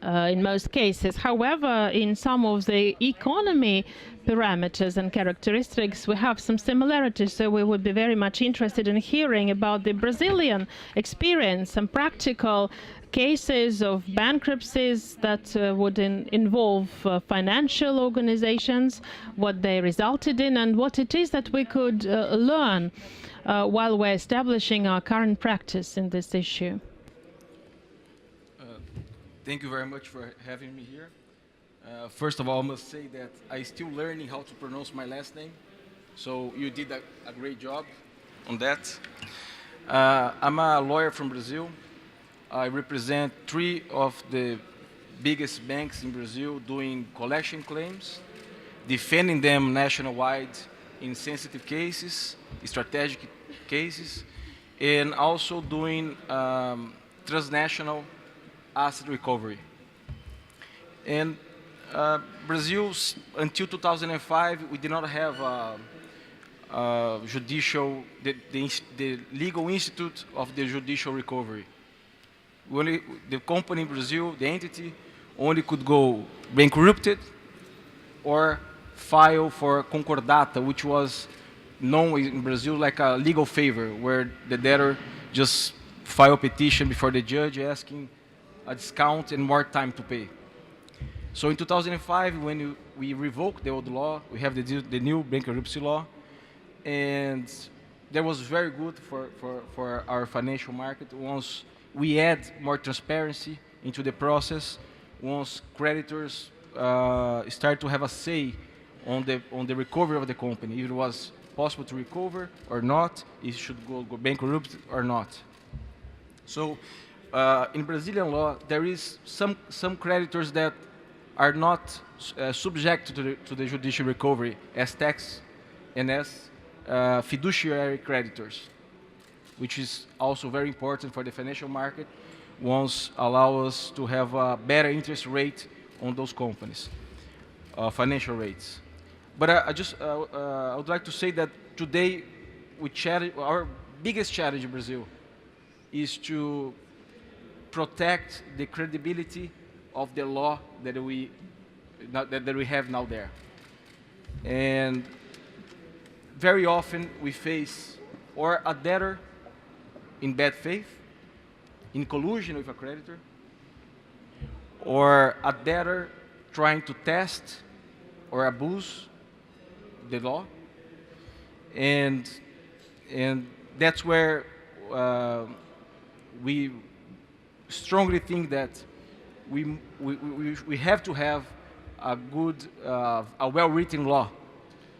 in most cases. However, in some of the economy parameters and characteristics, we have some similarities, so we would be very much interested in hearing about the Brazilian experience, some practical cases of bankruptcies that would involve financial organizations, what they resulted in, and what it is that we could learn while we're establishing our current practice in this issue. Thank you very much for having me here. First of all, I must say that I'm still learning how to pronounce my last name, so you did a great job on that. I'm a lawyer from Brazil. I represent 3 of the biggest banks in Brazil doing collection claims, defending them nationwide in sensitive cases, strategic cases, and also doing transnational asset recovery. And Brazil, until 2005, we did not have judicial, the legal institute of the judicial recovery. The company in Brazil, the entity, only could go bankrupted or file for concordata, which was known in Brazil like a legal favor, where the debtor just file a petition before the judge asking a discount and more time to pay. So in 2005, when we revoked the old law, we have the new bankruptcy law, and that was very good for our financial market. Once we add more transparency into the process, once creditors start to have a say on the recovery of the company, if it was possible to recover or not, if it should go bankrupt or not. So in Brazilian law, there is some creditors that are not subject to the judicial recovery as tax and as fiduciary creditors, which is also very important for the financial market, once allow us to have a better interest rate on those companies, financial rates. But I would like to say that today our biggest challenge in Brazil is to protect the credibility of the law that we have now there. And very often we face or a debtor in bad faith, in collusion with a creditor, or a debtor trying to test or abuse the law, and that's where we strongly think that we have to have a good, a well-written law,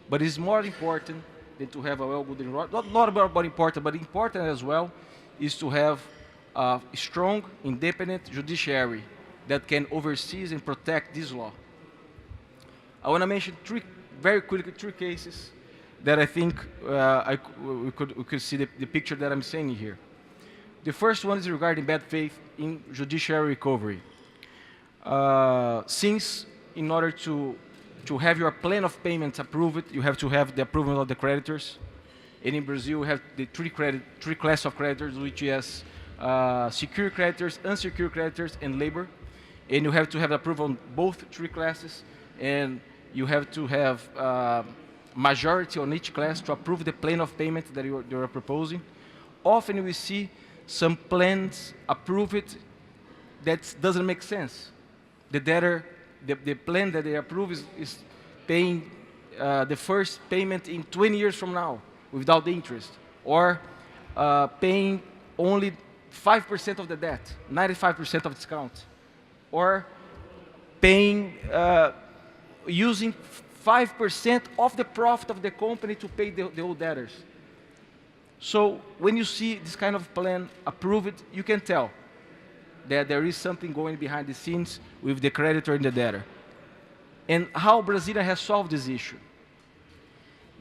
but it's more important than to have a well-written law. Not about important, but important as well is to have a strong, independent judiciary that can oversee and protect this law. I want to mention very quickly three cases that I think we could see the picture that I'm saying here. The first one is regarding bad faith in judiciary recovery. Since in order to have your plan of payments approved, you have to have the approval of the creditors. And in Brazil, we have the three classes of creditors, which is secure creditors, unsecured creditors, and labor. And you have to have approval on both three classes, and you have to have majority on each class to approve the plan of payment that you are proposing. Often we see some plans approved that doesn't make sense. The debtor, the plan that they approve is paying the first payment in 20 years from now without the interest, or paying only 5% of the debt, 95% of discount, or paying using 5% of the profit of the company to pay the old debtors. So when you see this kind of plan approved, you can tell that there is something going behind the scenes with the creditor and the debtor. And how Brazil has solved this issue?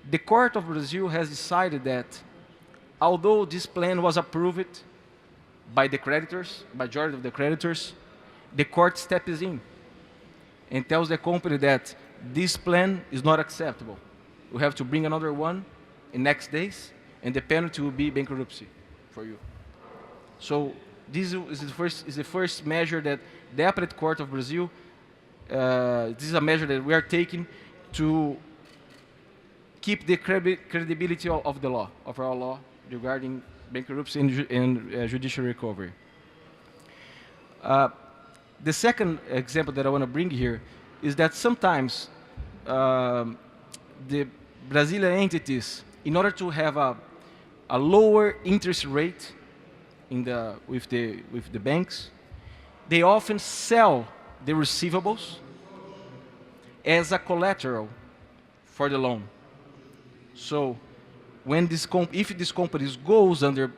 The court of Brazil has decided that although this plan was approved by the creditors, majority of the creditors, the court steps in and tells the company that this plan is not acceptable. You have to bring another one in next days, and the penalty will be bankruptcy for you. So this is the first measure that the appellate court of Brazil, this is a measure that we are taking to keep the credibility of the law, of our law regarding bankruptcy and judicial recovery. The second example that I want to bring here is that sometimes the Brazilian entities, in order to have a lower interest rate with the banks, they often sell the receivables as a collateral for the loan. So when if this company goes under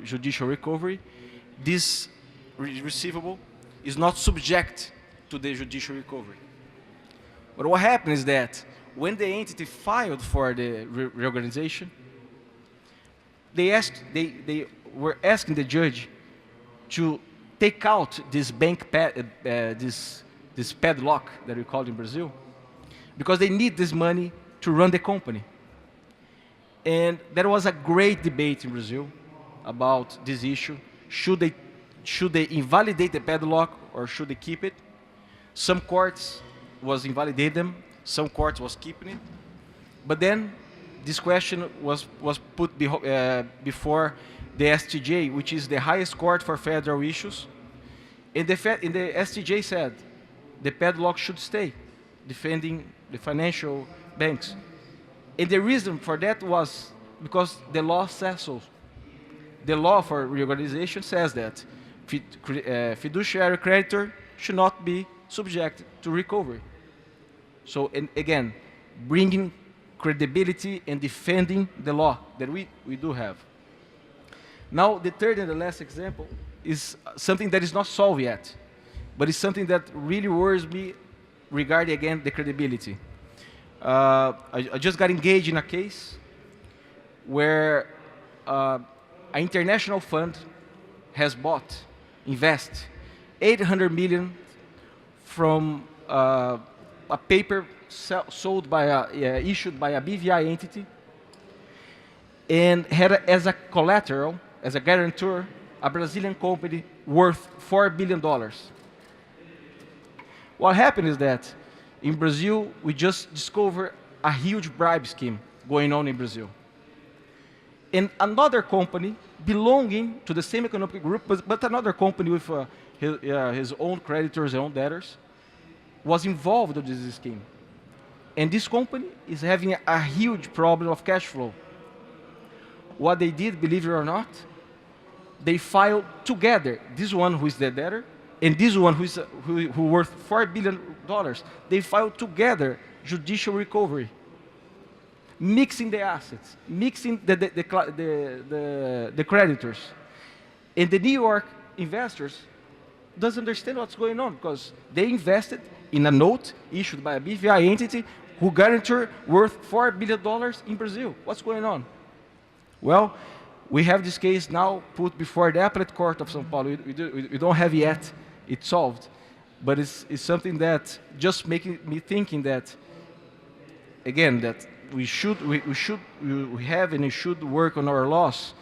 judicial recovery, this receivable is not subject to the judicial recovery. But what happens is that when the entity filed for the reorganization, they were asking the judge to take out this this padlock that we call in Brazil, because they need this money to run the company. And there was a great debate in Brazil about this issue. Should they invalidate the padlock or should they keep it? Some courts was invalidate them, some courts was keeping it. But then this question was put before the STJ, which is the highest court for federal issues. And the STJ said the padlock should stay, defending the financial banks. And the reason for that was because the law says so. The law for reorganization says that fiduciary creditor should not be subject to recovery. So, and again, bringing credibility and defending the law that we do have. Now, the third and the last example is something that is not solved yet, but it's something that really worries me regarding, again, the credibility. I just got engaged in a case where an international fund has invest 800 million from a paper sold by issued by a BVI entity, and had as a collateral, as a guarantor, a Brazilian company worth $4 billion. What happened is that in Brazil, we just discovered a huge bribe scheme going on in Brazil. And another company belonging to the same economic group, but another company with his own creditors and own debtors, was involved in this scheme. And this company is having a huge problem of cash flow. What they did, believe it or not, they filed together, this one who is the debtor, and this one who worth $4 billion, they filed together judicial recovery, mixing the assets, mixing the creditors. And the New York investors doesn't understand what's going on, because they invested in a note issued by a BVI entity who guarantor worth $4 billion in Brazil. What's going on? Well, we have this case now put before the appellate court of São Paulo. We don't have yet it solved, but it's something that just making me thinking that, again, that we have and we should work on our laws,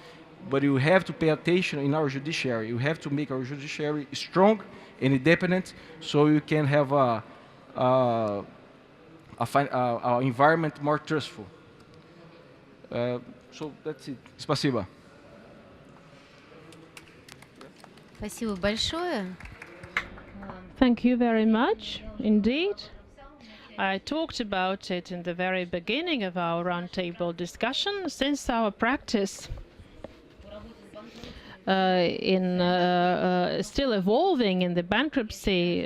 but you have to pay attention in our judiciary. You have to make our judiciary strong and independent, so you can have a environment more trustful. So that's it. Спасибо. Спасибо большое. Thank you very much indeed. I talked about it in the very beginning of our roundtable discussion. Since our practice still evolving in the bankruptcy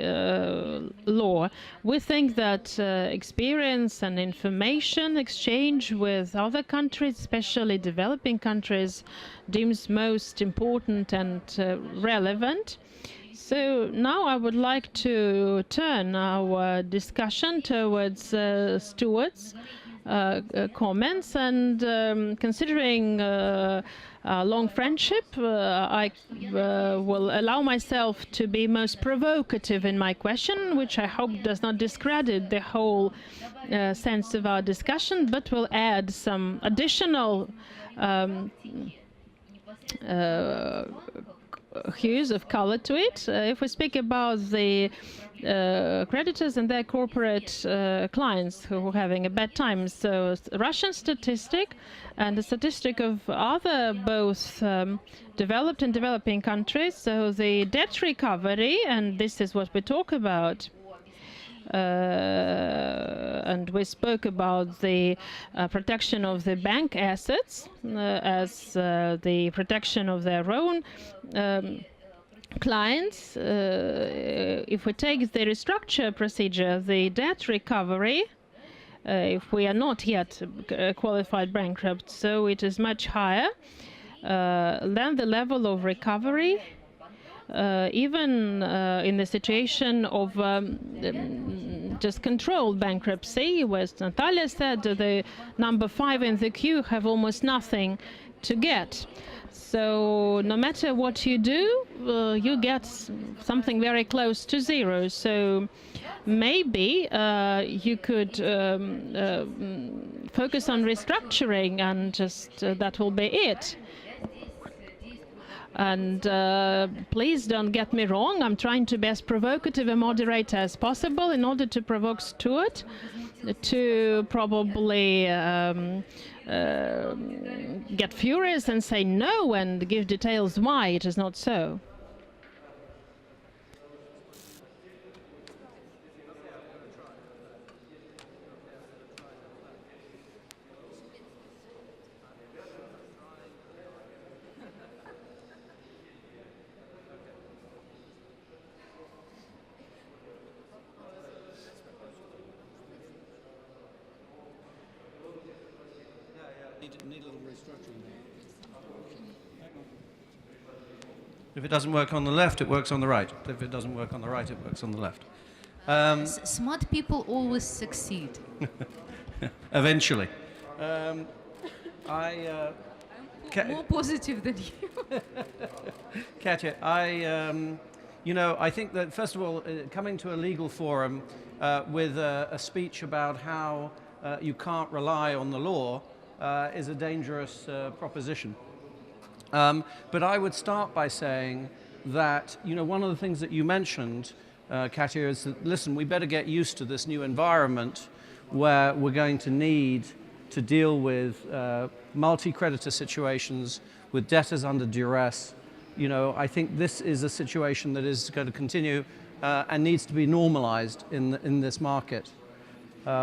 law, we think that experience and information exchange with other countries, especially developing countries, deems most important and relevant. So now I would like to turn our discussion towards Stuart's comments, and considering long friendship, I will allow myself to be most provocative in my question, which I hope does not discredit the whole sense of our discussion, but will add some additional hues of color to it. If we speak about the creditors and their corporate clients who are having a bad time, so Russian statistic and the statistic of other both developed and developing countries, so the debt recovery, and this is what we talk about, and we spoke about the protection of the bank assets as the protection of their own clients. If we take the restructure procedure, the debt recovery, if we are not yet qualified bankrupt, so it is much higher than the level of recovery even in the situation of just controlled bankruptcy, where Natalia said the number 5 in the queue have almost nothing to get. So no matter what you do, you get something very close to zero. So maybe you could focus on restructuring, and just that will be it. And please don't get me wrong, I'm trying to be as provocative and moderate as possible in order to provoke Stuart to probably get furious and say no and give details why it is not so. If it doesn't work on the left, it works on the right. If it doesn't work on the right, it works on the left. Smart people always succeed. Eventually. More positive than you. Katya, I think that, first of all, coming to a legal forum with a speech about how you can't rely on the law is a dangerous proposition. But I would start by saying that, one of the things that you mentioned, Katya, is that, listen, we better get used to this new environment where we're going to need to deal with multi-creditor situations, with debtors under duress. I think this is a situation that is going to continue and needs to be normalized in this market.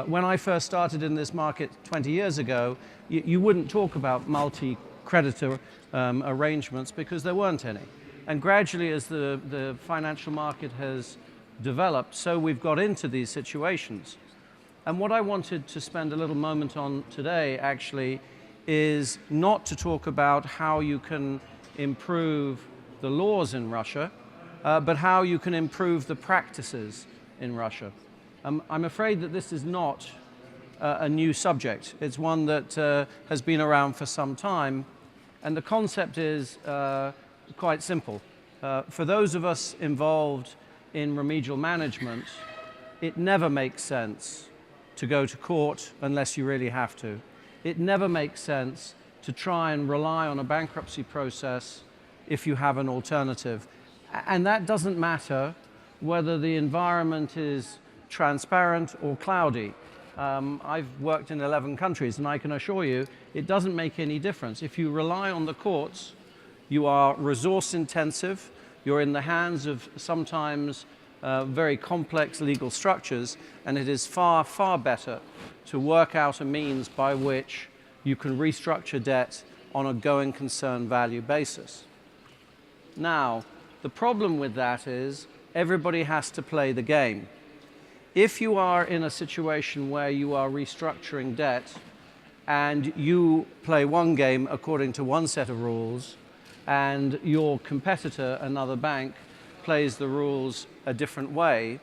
When I first started in this market 20 years ago, you wouldn't talk about multi-creditor arrangements because there weren't any. And gradually, as the financial market has developed, so we've got into these situations. And what I wanted to spend a little moment on today, actually, is not to talk about how you can improve the laws in Russia, but how you can improve the practices in Russia. I'm afraid that this is not a new subject. It's one that has been around for some time, and the concept is quite simple. For those of us involved in remedial management, it never makes sense to go to court unless you really have to. It never makes sense to try and rely on a bankruptcy process if you have an alternative. And that doesn't matter whether the environment is transparent or cloudy. I've worked in 11 countries, and I can assure you it doesn't make any difference. If you rely on the courts, you are resource intensive, you're in the hands of sometimes very complex legal structures, and it is far, far better to work out a means by which you can restructure debt on a going concern value basis. Now, the problem with that is everybody has to play the game. If you are in a situation where you are restructuring debt and you play one game according to one set of rules and your competitor, another bank, plays the rules a different way,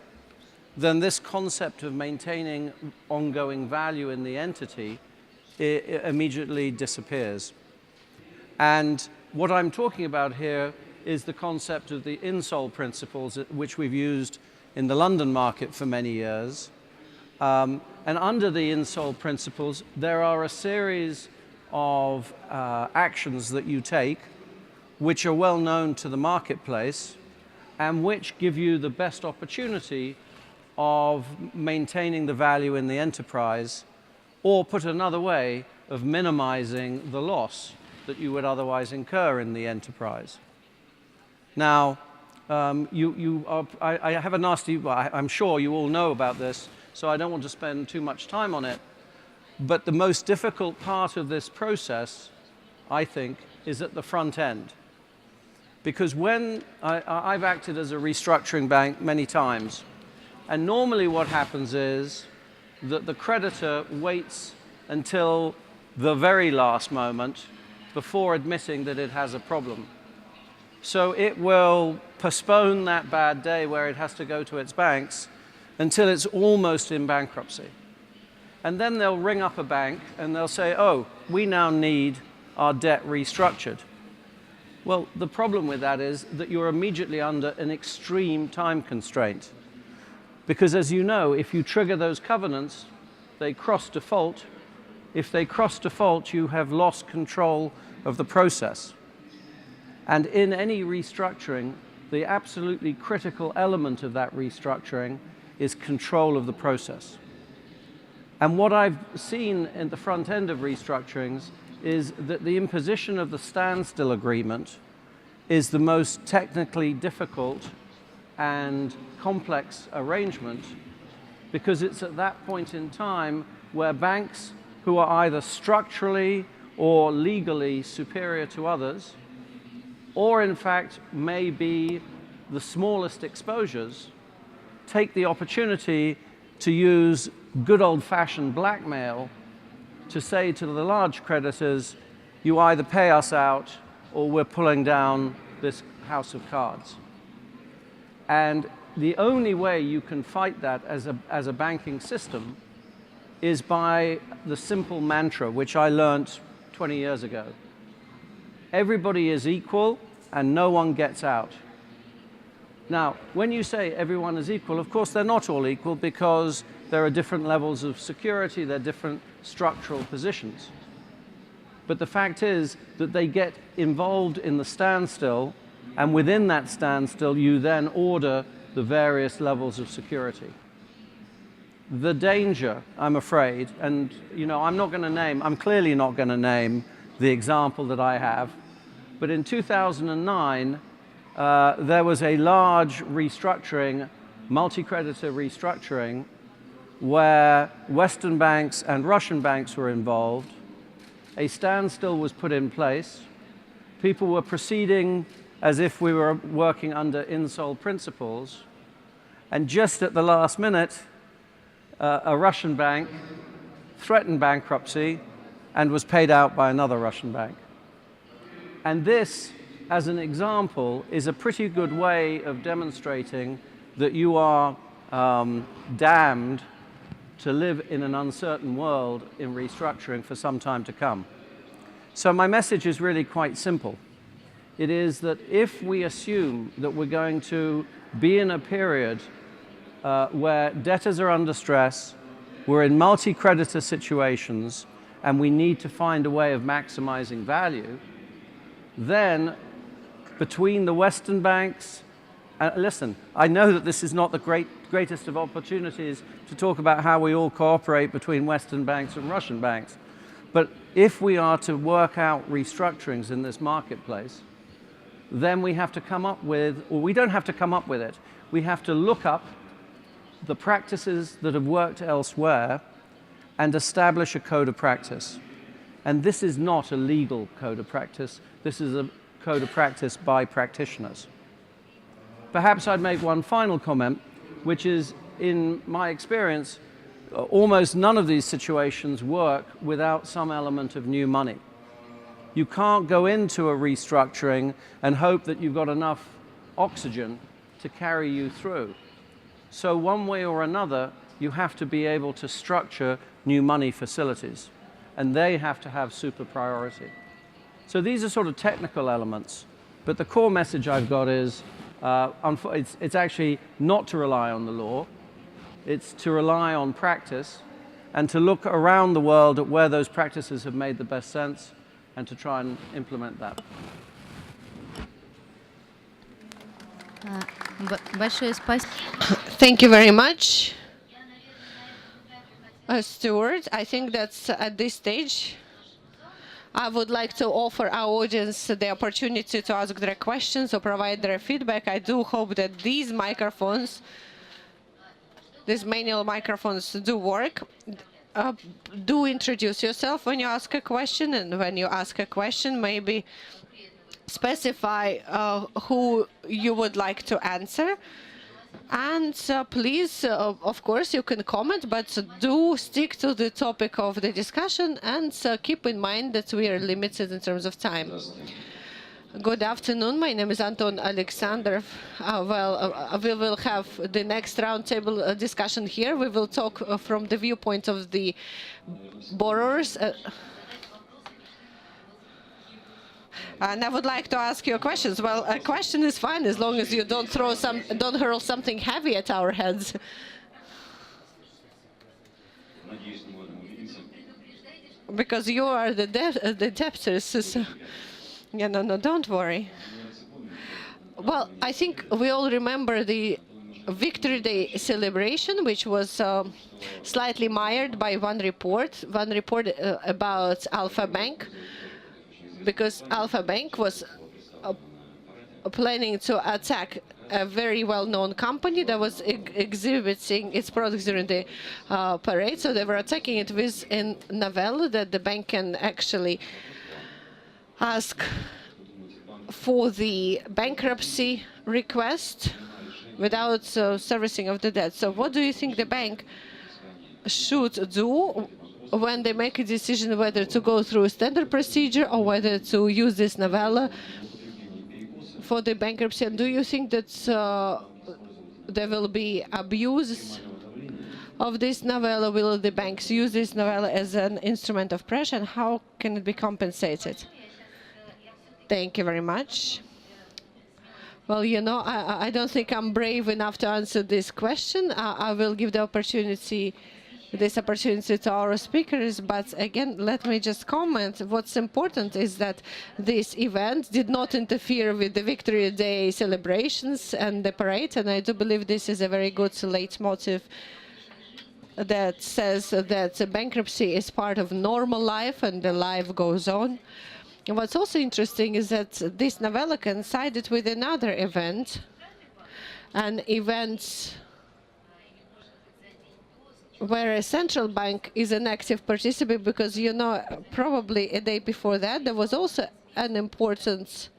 then this concept of maintaining ongoing value in the entity immediately disappears. And what I'm talking about here is the concept of the insol principles, which we've used in the London market for many years. And under the insol principles, there are a series of actions that you take which are well known to the marketplace and which give you the best opportunity of maintaining the value in the enterprise, or put another way, of minimizing the loss that you would otherwise incur in the enterprise. Now, I have a nasty, well, I'm sure you all know about this, so I don't want to spend too much time on it, but the most difficult part of this process, I think, is at the front end. Because when I've acted as a restructuring bank many times, and normally what happens is that the creditor waits until the very last moment before admitting that it has a problem. So it will postpone that bad day where it has to go to its banks until it's almost in bankruptcy. And then they'll ring up a bank and they'll say, oh, we now need our debt restructured. Well, the problem with that is that you're immediately under an extreme time constraint. Because as you know, if you trigger those covenants, they cross default. If they cross default, you have lost control of the process. And in any restructuring, the absolutely critical element of that restructuring is control of the process. And what I've seen in the front end of restructurings is that the imposition of the standstill agreement is the most technically difficult and complex arrangement, because it's at that point in time where banks who are either structurally or legally superior to others, or in fact may be the smallest exposures, take the opportunity to use good old-fashioned blackmail to say to the large creditors, You either pay us out or we're pulling down this house of cards. And the only way you can fight that as a banking system is by the simple mantra, which I learned 20 years ago. Everybody is equal and no one gets out. Now, when you say everyone is equal, of course they're not all equal because there are different levels of security, there are different structural positions. But the fact is that they get involved in the standstill, and within that standstill you then order the various levels of security. The danger, I'm afraid, and I'm clearly not going to name the example that I have, but in 2009 there was a large restructuring, multi-creditor restructuring, where Western banks and Russian banks were involved. A standstill was put in place. People were proceeding as if we were working under insol principles. And just at the last minute, a Russian bank threatened bankruptcy and was paid out by another Russian bank. And this, as an example, is a pretty good way of demonstrating that you are damned to live in an uncertain world in restructuring for some time to come. So my message is really quite simple. It is that if we assume that we're going to be in a period where debtors are under stress, we're in multi-creditor situations, and we need to find a way of maximizing value, then between the Western banks, listen, I know that this is not the greatest of opportunities to talk about how we all cooperate between Western banks and Russian banks. But if we are to work out restructurings in this marketplace, then we have to come up with, or we don't have to come up with it, we have to look up the practices that have worked elsewhere and establish a code of practice. And this is not a legal code of practice, this is a code of practice by practitioners. Perhaps I'd make one final comment, which is, in my experience, almost none of these situations work without some element of new money. You can't go into a restructuring and hope that you've got enough oxygen to carry you through. So one way or another, you have to be able to structure new money facilities, and they have to have super priority. So these are sort of technical elements, but the core message I've got is it's actually not to rely on the law, it's to rely on practice and to look around the world at where those practices have made the best sense and to try and implement that. Thank you very much, Stuart. I think that's at this stage. I would like to offer our audience the opportunity to ask their questions or provide their feedback. I do hope that these microphones, these manual microphones, do work. Do introduce yourself when you ask a question, and when you ask a question, maybe specify who you would like to answer. And please, of course, you can comment, but do stick to the topic of the discussion, and keep in mind that we are limited in terms of time. Good afternoon. My name is Anton Alexander. We will have the next roundtable discussion here. We will talk from the viewpoint of the borrowers. And I would like to ask you questions. Well, a question is fine as long as you don't hurl something heavy at our heads. Because you are the debtors. So, yeah, no, don't worry. Well, I think we all remember the Victory Day celebration, which was slightly mired by one report about Alpha Bank, because Alpha Bank was planning to attack a very well-known company that was exhibiting its products during the parade. So they were attacking it with a novel that the bank can actually ask for the bankruptcy request without servicing of the debt. So what do you think the bank should do when they make a decision whether to go through a standard procedure or whether to use this novella for the bankruptcy? And do you think that there will be abuse of this novella? Will the banks use this novella as an instrument of pressure, and how can it be compensated? Thank you very much. Well, you know, I don't think I'm brave enough to answer this question. I will give the opportunity to our speakers, but again, let me just comment. What's important is that this event did not interfere with the Victory Day celebrations and the parade, and I do believe this is a very good leitmotif that says that bankruptcy is part of normal life and the life goes on. And what's also interesting is that this novella coincided with another event, an event where a central bank is an active participant, because, you know, probably a day before that, there was also an important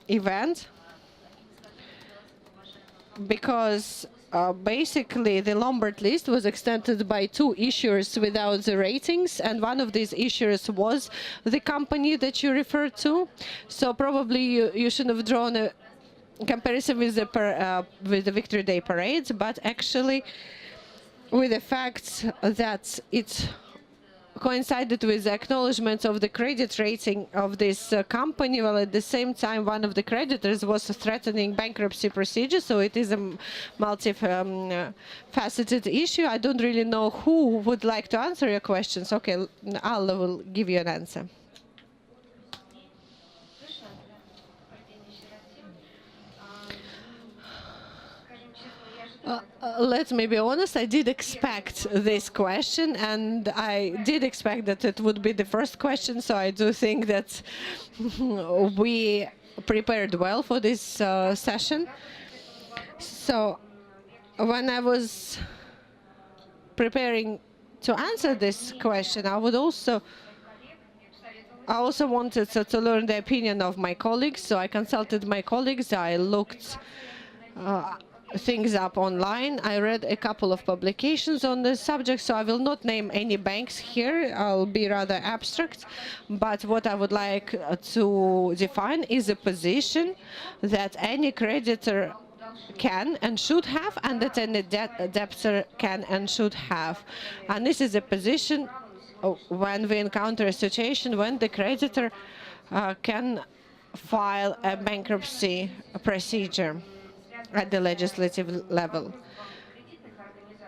event, because basically the Lombard list was extended by 2 issuers without the ratings, and one of these issuers was the company that you referred to. So probably you should have drawn a comparison with the Victory Day parades, but actually with the fact that it coincided with the acknowledgement of the credit rating of this company, while at the same time one of the creditors was threatening bankruptcy procedure. So it is a multi-faceted issue. I don't really know who would like to answer your questions. Okay, I will give you an answer. Let me be honest, I did expect this question, and I did expect that it would be the first question, so I do think that we prepared well for this session. So when I was preparing to answer this question, I also wanted to learn the opinion of my colleagues, so I consulted my colleagues, I looked things up online. I read a couple of publications on this subject, so I will not name any banks here. I'll be rather abstract. But what I would like to define is a position that any creditor can and should have, and that any debtor can and should have. And this is a position when we encounter a situation when the creditor can file a bankruptcy procedure at the legislative level.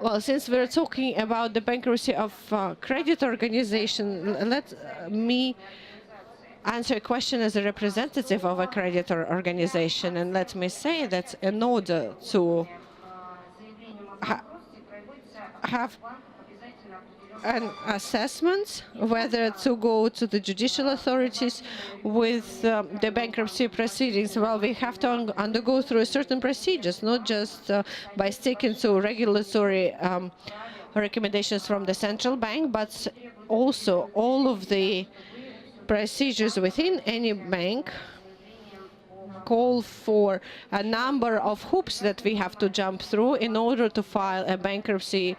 Well, since we're talking about the bankruptcy of credit organization, let me answer a question as a representative of a creditor organization. And let me say that in order to have an assessment whether to go to the judicial authorities with the bankruptcy proceedings, well, we have to undergo through a certain procedures, not just by sticking to regulatory recommendations from the central bank, but also all of the procedures within any bank call for a number of hoops that we have to jump through in order to file a bankruptcy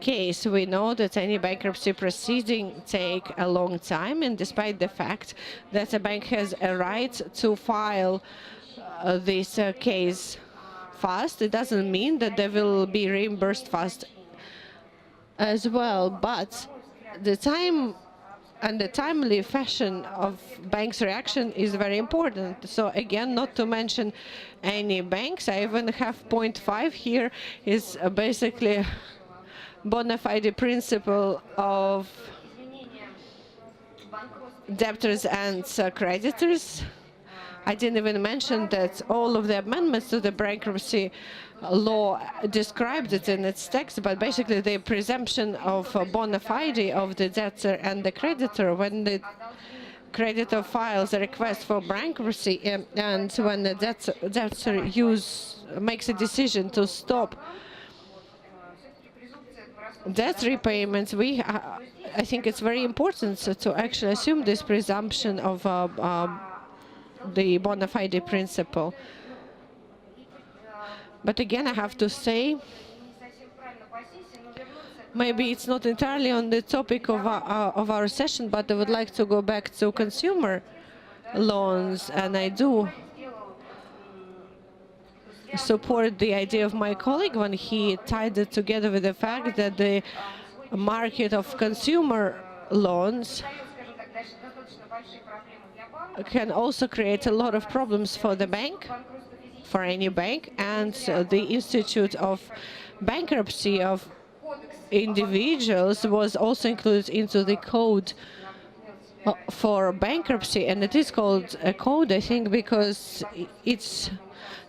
case. We know that any bankruptcy proceeding take a long time, and despite the fact that a bank has a right to file this case fast, it doesn't mean that they will be reimbursed fast as well. But the time and the timely fashion of banks' reaction is very important. So again, not to mention any banks, I even have point 5 here, is basically bona fide principle of debtors and creditors. I didn't even mention that all of the amendments to the bankruptcy law described it in its text, but basically the presumption of bona fide of the debtor and the creditor when the creditor files a request for bankruptcy and when the debtor makes a decision to stop debt repayments, I think it's very important to actually assume this presumption of the bona fide principle. But again, I have to say maybe it's not entirely on the topic of our session, but I would like to go back to consumer loans, and I do support the idea of my colleague when he tied it together with the fact that the market of consumer loans can also create a lot of problems for the bank, for any bank, and the Institute of Bankruptcy of individuals was also included into the code for bankruptcy, and it is called a code, I think, because it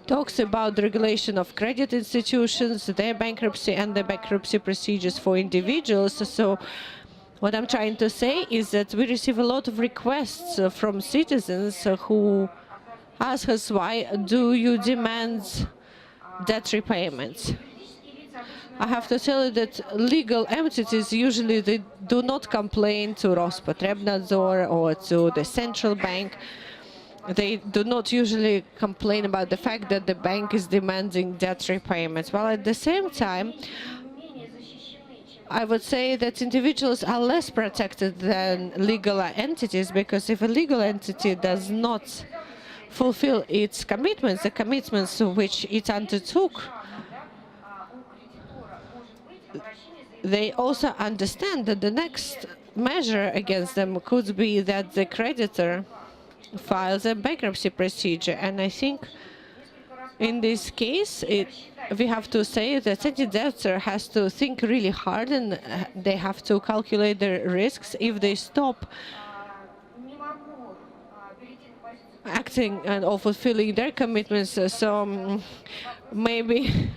talks about the regulation of credit institutions, their bankruptcy, and the bankruptcy procedures for individuals. So what I'm trying to say is that we receive a lot of requests from citizens who ask us, why do you demand debt repayments? I have to tell you that legal entities usually they do not complain to Rospotrebnadzor or to the central bank. They do not usually complain about the fact that the bank is demanding debt repayments. While at the same time, I would say that individuals are less protected than legal entities, because if a legal entity does not fulfill its commitments, the commitments which it undertook, they also understand that the next measure against them could be that the creditor files a bankruptcy procedure. And I think in this case, we have to say that any debtor has to think really hard, and they have to calculate their risks if they stop acting and or fulfilling their commitments. So maybe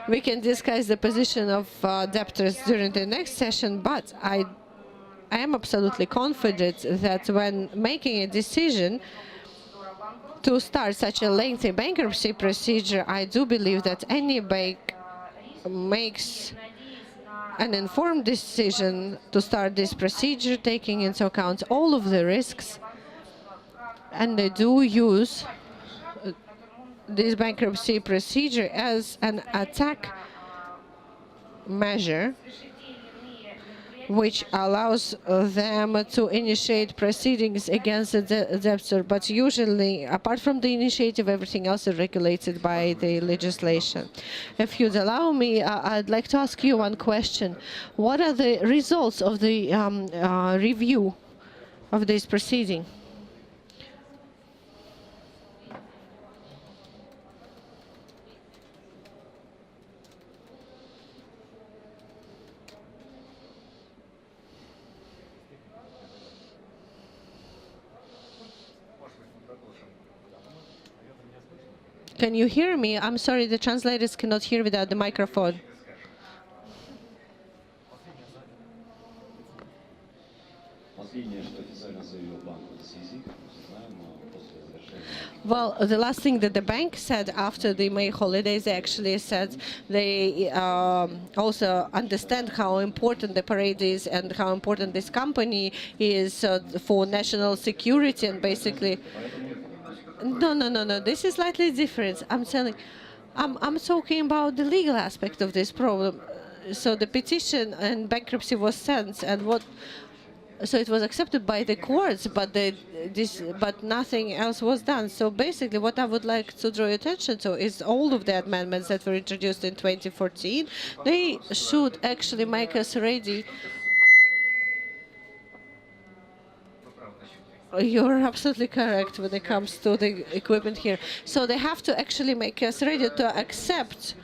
we can discuss the position of debtors during the next session, but I am absolutely confident that when making a decision to start such a lengthy bankruptcy procedure, I do believe that any bank makes an informed decision to start this procedure, taking into account all of the risks, and they do use this bankruptcy procedure as an attack measure, which allows them to initiate proceedings against the debtor. But usually, apart from the initiative, everything else is regulated by the legislation. If you'd allow me, I'd like to ask you one question. What are the results of the review of this proceeding? Can you hear me? I'm sorry, the translators cannot hear without the microphone. Well, the last thing that the bank said after the May holidays, they actually said they also understand how important the parade is and how important this company is for national security, and basically... No. This is slightly different. I'm talking about the legal aspect of this problem. So the petition and bankruptcy was sent, and so it was accepted by the courts, but nothing else was done. So basically, what I would like to draw your attention to is all of the amendments that were introduced in 2014. They should actually make us ready. You're absolutely correct when it comes to the equipment here. So they have to actually make us ready to accept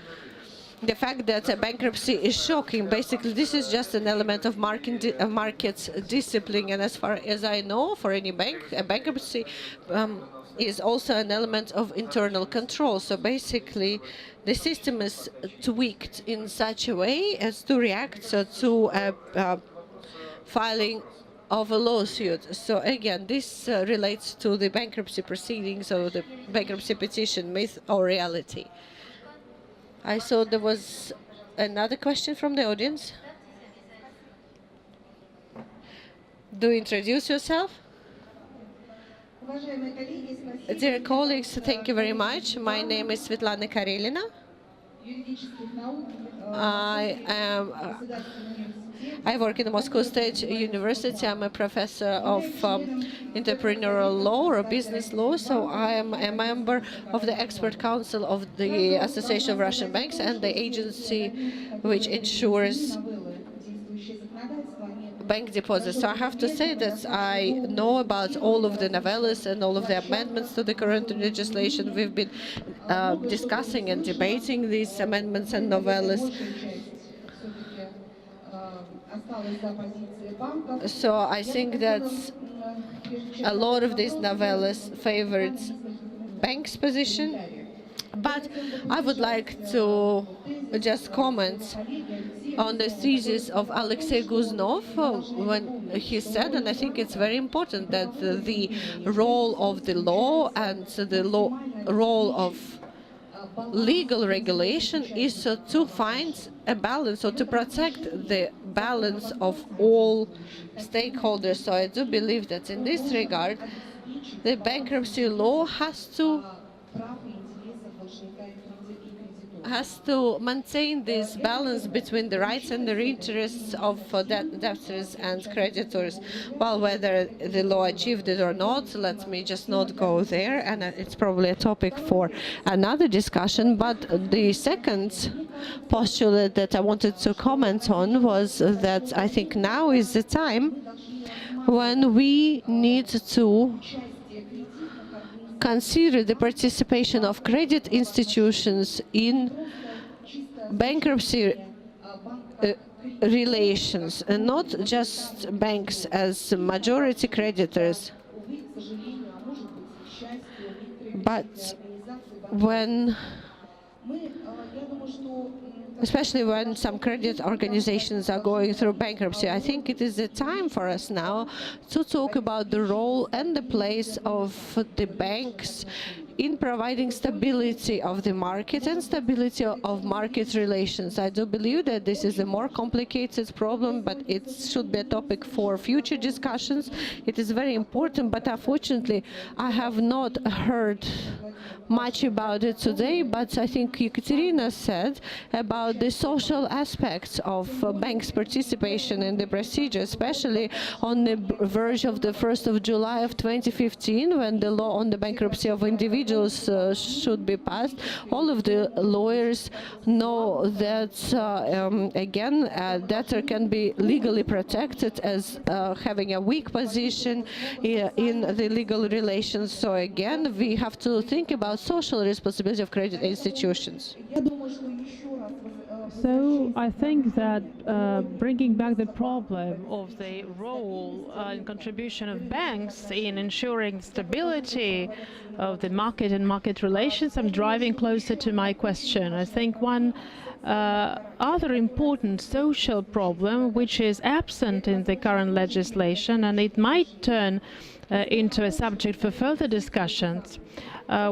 the fact that a bankruptcy is shocking. Basically, this is just an element of market discipline. And as far as I know, for any bank, a bankruptcy is also an element of internal control. So basically, the system is tweaked in such a way as to react to a filing of a lawsuit. So again, this relates to the bankruptcy proceedings or the bankruptcy petition, myth or reality. I saw there was another question from the audience. Do introduce yourself. Dear colleagues, thank you very much. My name is Svetlana Karelina. I am I work in the Moscow State University. I'm a professor of entrepreneurial law or business law. So I am a member of the expert council of the Association of Russian Banks and the agency which ensures bank deposits. So I have to say that I know about all of the novellas and all of the amendments to the current legislation. We've been discussing and debating these amendments and novellas. So I think that a lot of these novellas favored bank's position. But I would like to just comment on the thesis of Alexei Guznov when he said, and I think it's very important, that the role of the law and the role of legal regulation is to find a balance or to protect the balance of all stakeholders. So I do believe that in this regard, the bankruptcy law has to maintain this balance between the rights and the interests of debtors and creditors. Well, whether the law achieved it or not, let me just not go there, and it's probably a topic for another discussion. But the second postulate that I wanted to comment on was that I think now is the time when we need to consider the participation of credit institutions in bankruptcy relations, and not just banks as majority creditors, but especially when some credit organizations are going through bankruptcy. I think it is the time for us now to talk about the role and the place of the banks in providing stability of the market and stability of market relations. I do believe that this is a more complicated problem, but it should be a topic for future discussions. It is very important, but unfortunately, I have not heard much about it today, but I think Ekaterina said about the social aspects of banks' participation in the procedure, especially on the verge of the 1st of July of 2015, when the law on the bankruptcy of individuals should be passed. All of the lawyers know that, again, a debtor can be legally protected as having a weak position in the legal relations. So again, we have to think about social responsibility of credit institutions. So I think that bringing back the problem of the role and contribution of banks in ensuring stability of the market and market relations, I'm driving closer to my question. I think one other important social problem which is absent in the current legislation, and it might turn into a subject for further discussions.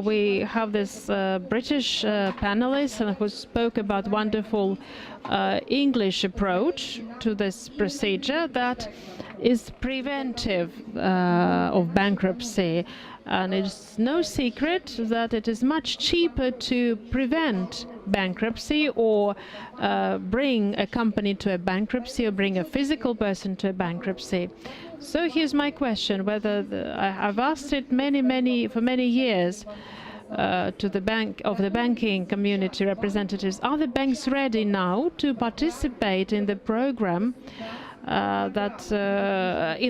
We have this British panelist who spoke about wonderful English approach to this procedure that is preventive of bankruptcy. And it's no secret that it is much cheaper to prevent bankruptcy or bring a company to a bankruptcy or bring a physical person to a bankruptcy. So here's my question, whether I've asked it for many years to the banking community representatives. Are the banks ready now to participate in the program in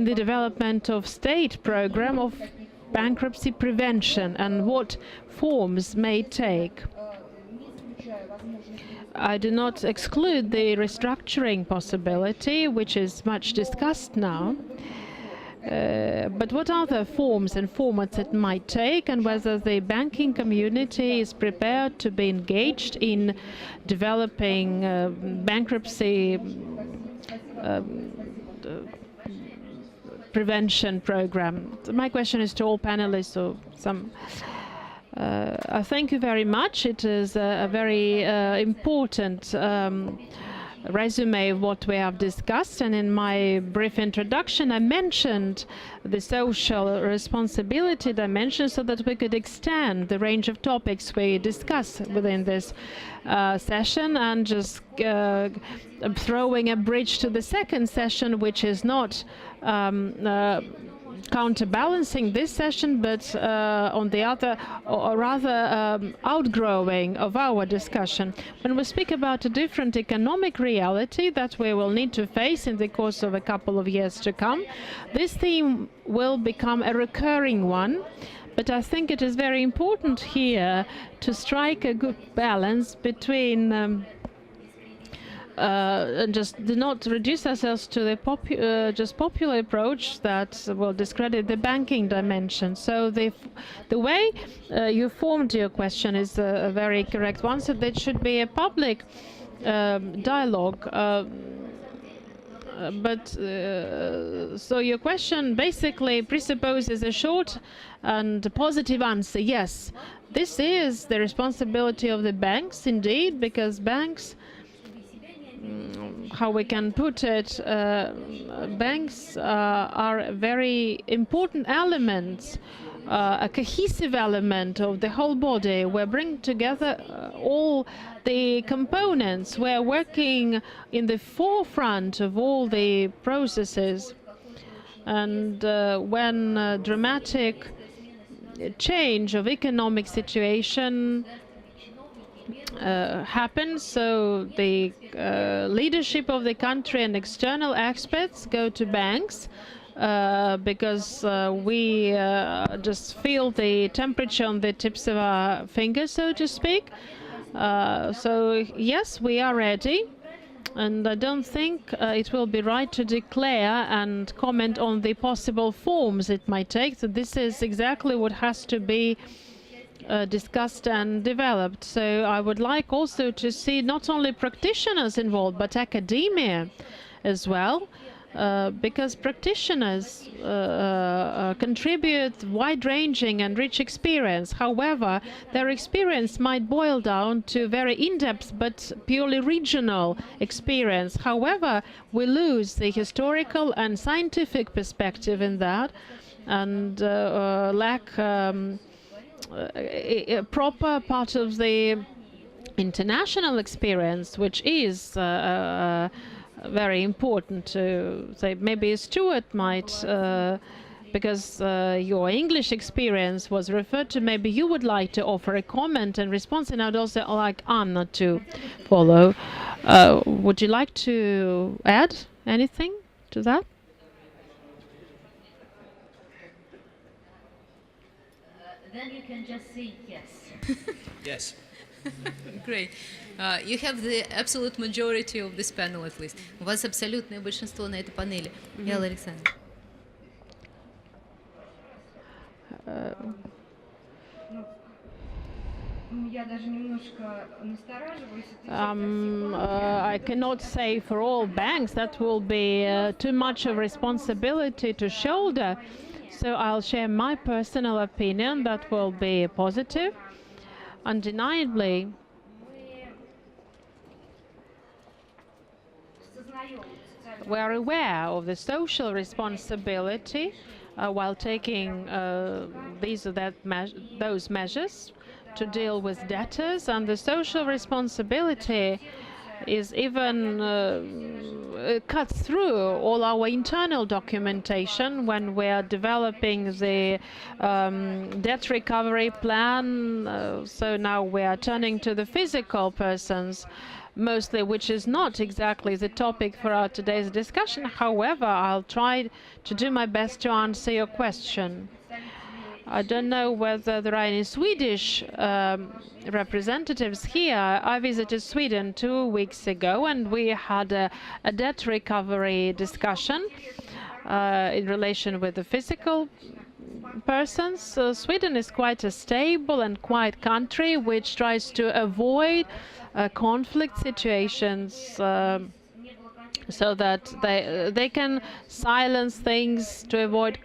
the development of state program of bankruptcy prevention, and what forms may take? I do not exclude the restructuring possibility, which is much discussed now. But what other forms and formats it might take, and whether the banking community is prepared to be engaged in developing bankruptcy prevention program. So my question is to all panelists, or some. Thank you very much. It is a very important resume of what we have discussed, and in my brief introduction I mentioned the social responsibility dimension so that we could extend the range of topics we discuss within this session, and just throwing a bridge to the second session, which is not counterbalancing this session, but on the other, or rather outgrowing of our discussion. When we speak about a different economic reality that we will need to face in the course of a couple of years to come, this theme will become a recurring one. But I think it is very important here to strike a good balance between and just do not reduce ourselves to the just popular approach that will discredit the banking dimension. So the way you formed your question is a very correct one. So there should be a public dialogue. So your question basically presupposes a short and positive answer. Yes, this is the responsibility of the banks, indeed, because banks, how we can put it, banks are very important elements, a cohesive element of the whole body. We're bringing together all the components. We're working in the forefront of all the processes. And when dramatic change of economic situation happens, so the leadership of the country and external experts go to banks because we just feel the temperature on the tips of our fingers, so to speak. So yes, we are ready, and I don't think it will be right to declare and comment on the possible forms it might take. So this is exactly what has to be discussed and developed. So I would like also to see not only practitioners involved, but academia as well, because practitioners contribute wide-ranging and rich experience. However, their experience might boil down to very in-depth but purely regional experience. However, we lose the historical and scientific perspective in that, and lack a proper part of the international experience, which is very important to say. Maybe Stuart might, because your English experience was referred to, maybe you would like to offer a comment and response, and I'd also like Anna to follow. Would you like to add anything to that? Then you can just say yes. Yes. Great. You have the absolute majority of this panel, at least. У вас абсолютное большинство на этой панели. Яла Александровна. I cannot say for all banks. That will be too much of responsibility to shoulder. So I'll share my personal opinion that will be positive. Undeniably, we are aware of the social responsibility while taking those measures to deal with debtors, and the social responsibility is even cuts through all our internal documentation when we are developing the debt recovery plan. So now we are turning to the physical persons mostly, which is not exactly the topic for our today's discussion. However, I'll try to do my best to answer your question. I don't know whether there are any Swedish representatives here. I visited Sweden 2 weeks ago, and we had a debt recovery discussion in relation with the physical persons. So Sweden is quite a stable and quiet country which tries to avoid conflict situations, so that they can silence things to avoid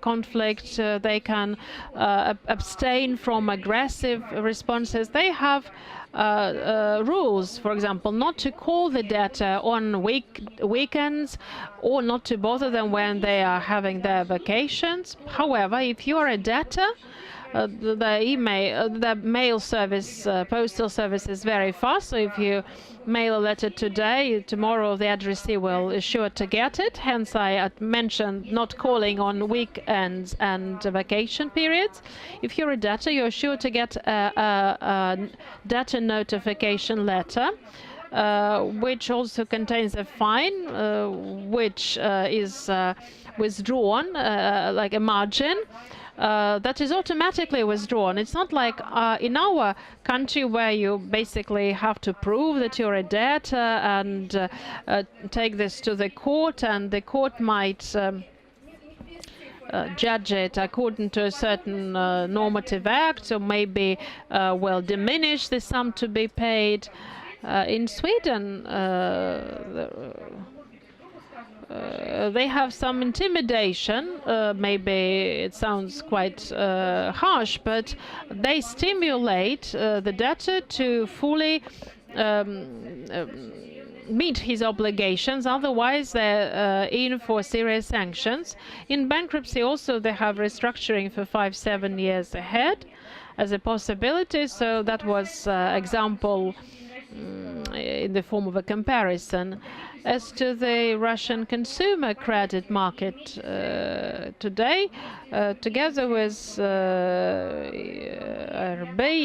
conflict. They can abstain from aggressive responses. They have rules, for example, not to call the debtor on weekends or not to bother them when they are having their vacations. However, if you are a debtor, the mail service, postal service is very fast. So if you mail a letter today, tomorrow the addressee will is sure to get it. Hence, I mentioned not calling on weekends and vacation periods. If you're a debtor, you're sure to get a debtor notification letter, which also contains a fine, which is withdrawn, like a margin. That is automatically withdrawn. It's not like in our country where you basically have to prove that you're a debtor and take this to the court, and the court might judge it according to a certain normative act, or maybe will diminish the sum to be paid. In Sweden, they have some intimidation. Maybe it sounds quite harsh, but they stimulate the debtor to fully meet his obligations. Otherwise, they're in for serious sanctions. In bankruptcy, also, they have restructuring for 5-7 years ahead as a possibility. So that was example in the form of a comparison. As to the Russian consumer credit market today, together with RB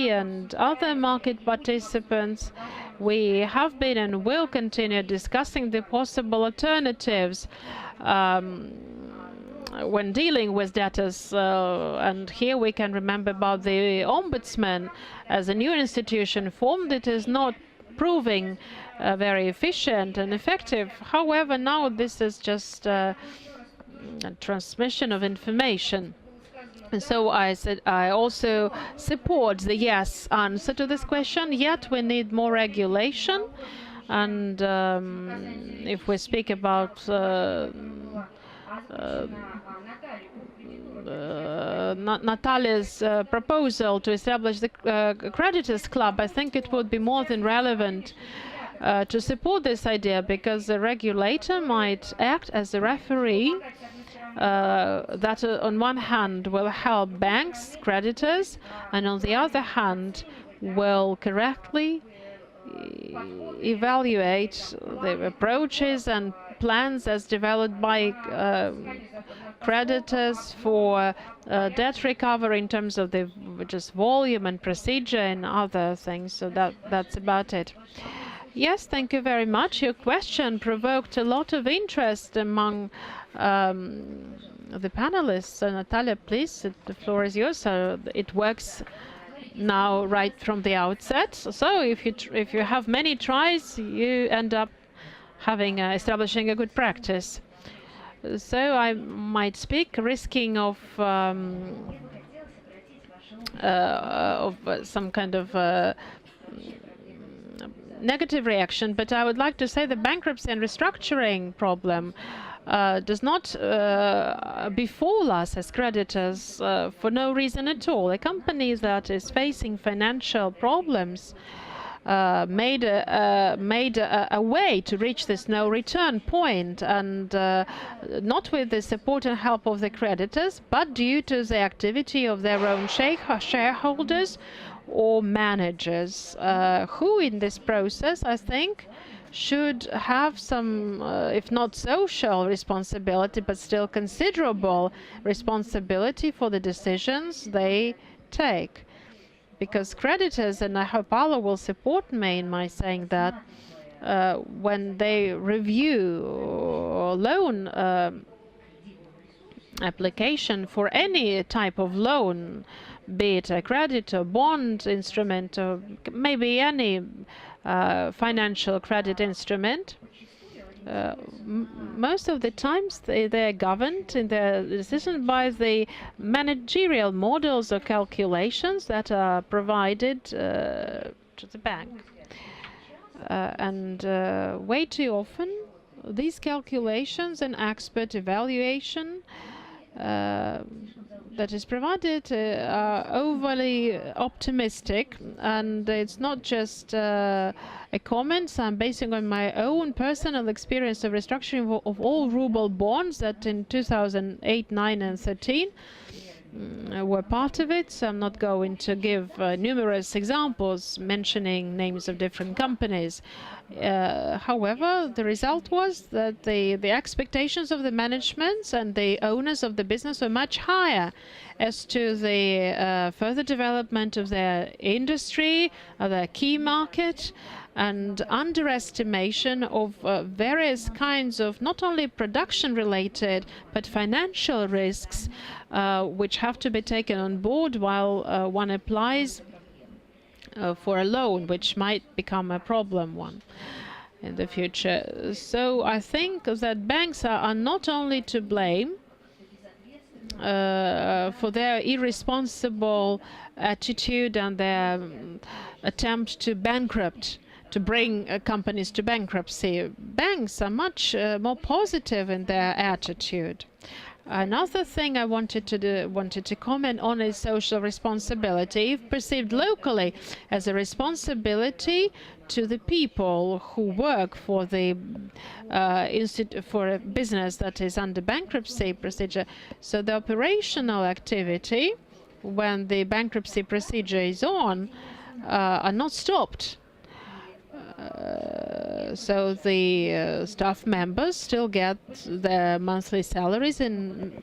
and other market participants, we have been and will continue discussing the possible alternatives when dealing with debtors. And here we can remember about the Ombudsman as a new institution formed. It is not proving very efficient and effective. However, now this is just a transmission of information. And so I said I also support the yes answer to this question. Yet we need more regulation. And if we speak about Natalia's proposal to establish the creditors club, I think it would be more than relevant to support this idea, because the regulator might act as a referee that on one hand will help banks, creditors, and on the other hand will correctly evaluate the approaches and plans as developed by creditors for debt recovery in terms of the just volume and procedure and other things. So that's about it. Yes, thank you very much. Your question provoked a lot of interest among the panelists. So Natalia, please, the floor is yours. So it works now right from the outset. So if you have many tries, you end up having establishing a good practice. So I might speak, risking of some kind of negative reaction, but I would like to say the bankruptcy and restructuring problem does not befall us as creditors for no reason at all. A company that is facing financial problems made a way to reach this no return point, and not with the support and help of the creditors, but due to the activity of their own shareholders or managers, who in this process, I think, should have some, if not social responsibility, but still considerable responsibility for the decisions they take. Because creditors, and I hope Allah will support me in my saying that, when they review loan application for any type of loan, be it a credit or bond instrument, or maybe any financial credit instrument, most of the times they're governed in their decision by the managerial models or calculations that are provided to the bank. And way too often these calculations and expert evaluation that is provided are overly optimistic, and it's not just a comment. I'm basing on my own personal experience of restructuring of all ruble bonds that in 2008, 9 and 13 were part of it. So I'm not going to give numerous examples mentioning names of different companies. However, the result was that the expectations of the management and the owners of the business were much higher as to the further development of their industry, of their key market, and underestimation of various kinds of not only production-related but financial risks which have to be taken on board while one applies for a loan, which might become a problem one in the future. So I think that banks are not only to blame for their irresponsible attitude and their attempt to bankrupt, to bring companies to bankruptcy. Banks are much more positive in their attitude. Another thing I wanted to comment on is social responsibility, perceived locally as a responsibility to the people who work for the for a business that is under bankruptcy procedure. So the operational activity, when the bankruptcy procedure is on, are not stopped. So the staff members still get their monthly salaries in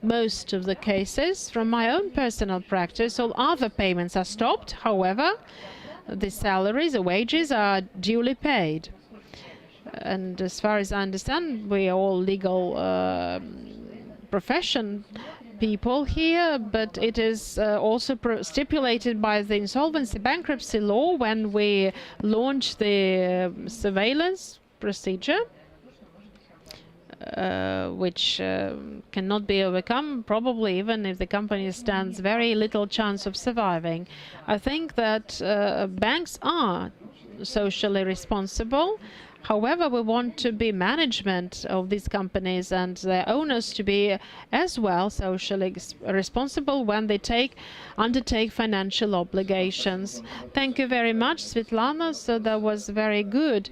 most of the cases. From my own personal practice, all other payments are stopped. However, the salaries, the wages are duly paid. And as far as I understand, we are all legal profession people here, but it is also stipulated by the insolvency bankruptcy law when we launch the surveillance procedure, which cannot be overcome, probably even if the company stands very little chance of surviving. I think that banks are socially responsible. However, we want to be management of these companies and their owners to be as well socially responsible when they undertake financial obligations. Thank you very much, Svetlana. So that was very good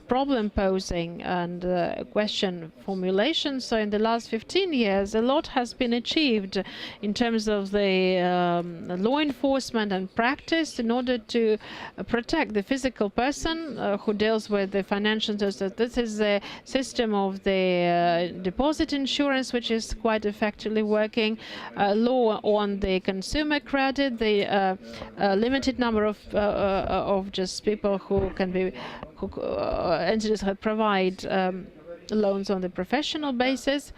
problem posing and question formulation. So in the last 15 years, a lot has been achieved in terms of the law enforcement and practice in order to protect the physical person who deals with the financial interests. This is the system of the deposit insurance, which is quite effectively working, law on the consumer credit, the limited number of just people who can be entities that provide loans on the professional basis.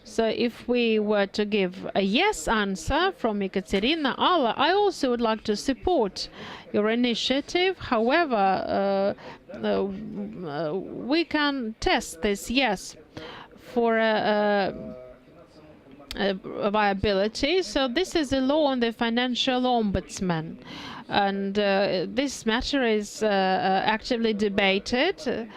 So if we were to give a yes answer from Ekaterina, I also would like to support your initiative. However, we can test this yes for viability. So this is a law on the financial ombudsman. And this matter is actively debated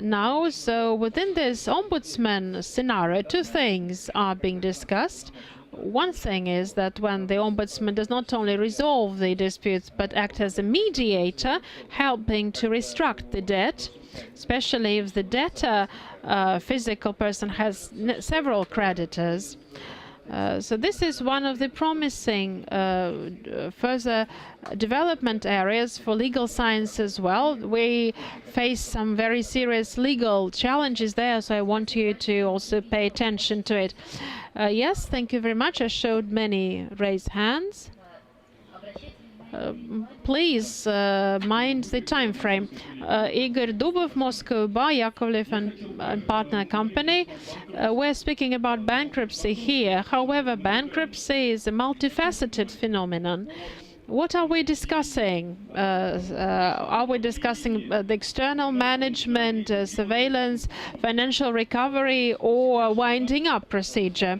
now. So within this ombudsman scenario, two things are being discussed. One thing is that when the ombudsman does not only resolve the disputes but act as a mediator, helping to restructure the debt, especially if the debtor, physical person, has several creditors. So this is one of the promising further development areas for legal science as well. We face some very serious legal challenges there, so I want you to also pay attention to it. Yes, thank you very much. I showed many raised hands. Please mind the time frame. Igor Dubov, Moscow Bar, Yakovlev and partner company. We're speaking about bankruptcy here. However, bankruptcy is a multifaceted phenomenon. What are we discussing? Are we discussing the external management, surveillance, financial recovery, or winding up procedure?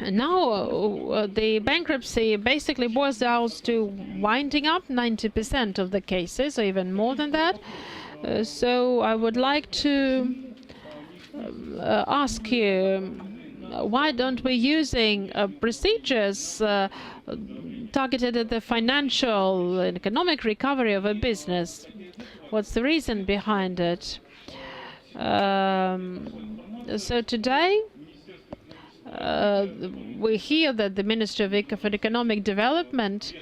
Now, the bankruptcy basically boils down to winding up 90% of the cases, or even more than that. So I would like to ask you, why don't we using procedures targeted at the financial and economic recovery of a business? What's the reason behind it? So today, we hear that the Ministry of Economic Development,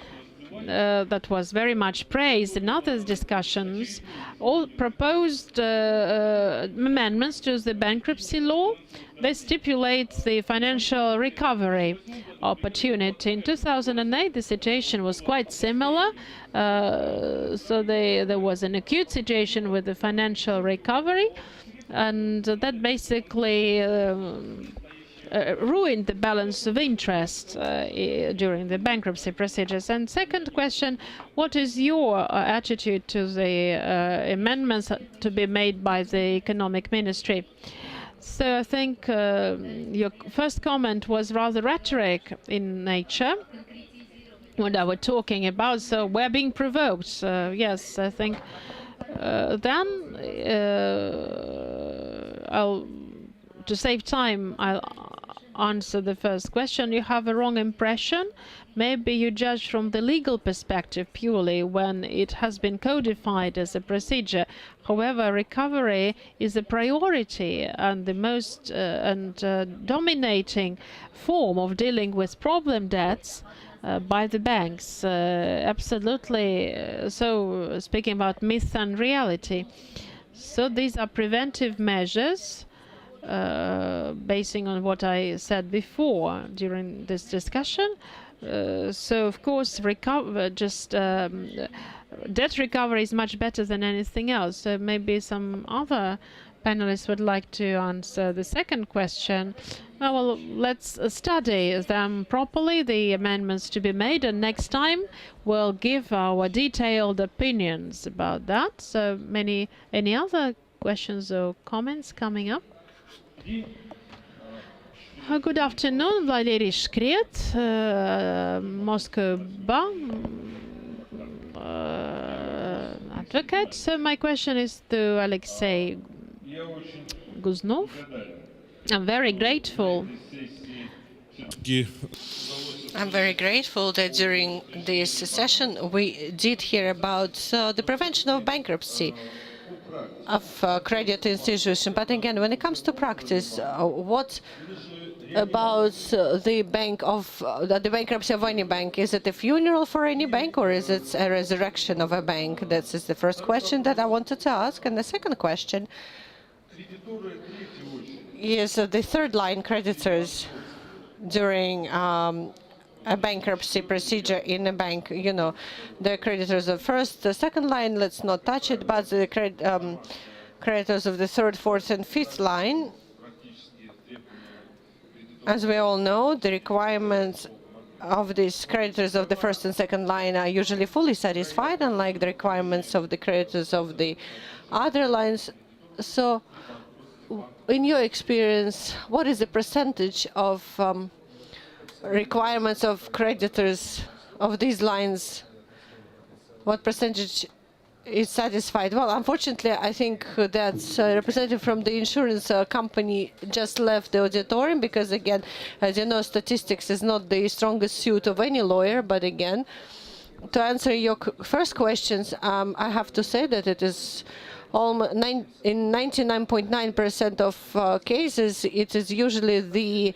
that was very much praised in other discussions, all proposed amendments to the bankruptcy law. They stipulate the financial recovery opportunity. In 2008, the situation was quite similar. So there was an acute situation with the financial recovery, and that basically ruined the balance of interest during the bankruptcy procedures. And second question, what is your attitude to the amendments to be made by the economic ministry? So I think your first comment was rather rhetoric in nature, what I was talking about. So we're being provoked. Yes, I think then to save time, I'll answer the first question. You have a wrong impression. Maybe you judge from the legal perspective purely when it has been codified as a procedure. However, recovery is a priority and the most dominating form of dealing with problem debts by the banks. Absolutely. So speaking about myth and reality. So these are preventive measures basing on what I said before during this discussion. So of course, debt recovery is much better than anything else. So maybe some other panelists would like to answer the second question. Well, let's study them properly, the amendments to be made, and next time we'll give our detailed opinions about that. So any other questions or comments coming up? Good afternoon, Valery Shkret, Moscow Bar advocate. So my question is to Alexei Guznov. I'm very grateful. I'm very grateful that during this session we did hear about the prevention of bankruptcy of credit institution. But again, when it comes to practice, what about the bankruptcy of any bank? Is it a funeral for any bank, or is it a resurrection of a bank? That is the first question that I wanted to ask. And the second question is the third line creditors during a bankruptcy procedure in a bank. You know, the creditors of first, the second line, let's not touch it, but the creditors of the third, fourth, and fifth line. As we all know, the requirements of these creditors of the first and second line are usually fully satisfied, unlike the requirements of the creditors of the other lines. So, in your experience, what is the percentage of requirements of creditors of these lines? What percentage is satisfied? Well, unfortunately, I think that a representative from the insurance company just left the auditorium because, again, as you know, statistics is not the strongest suit of any lawyer. But again, to answer your first questions, I have to say that it is almost in 99.9% of cases, it is usually the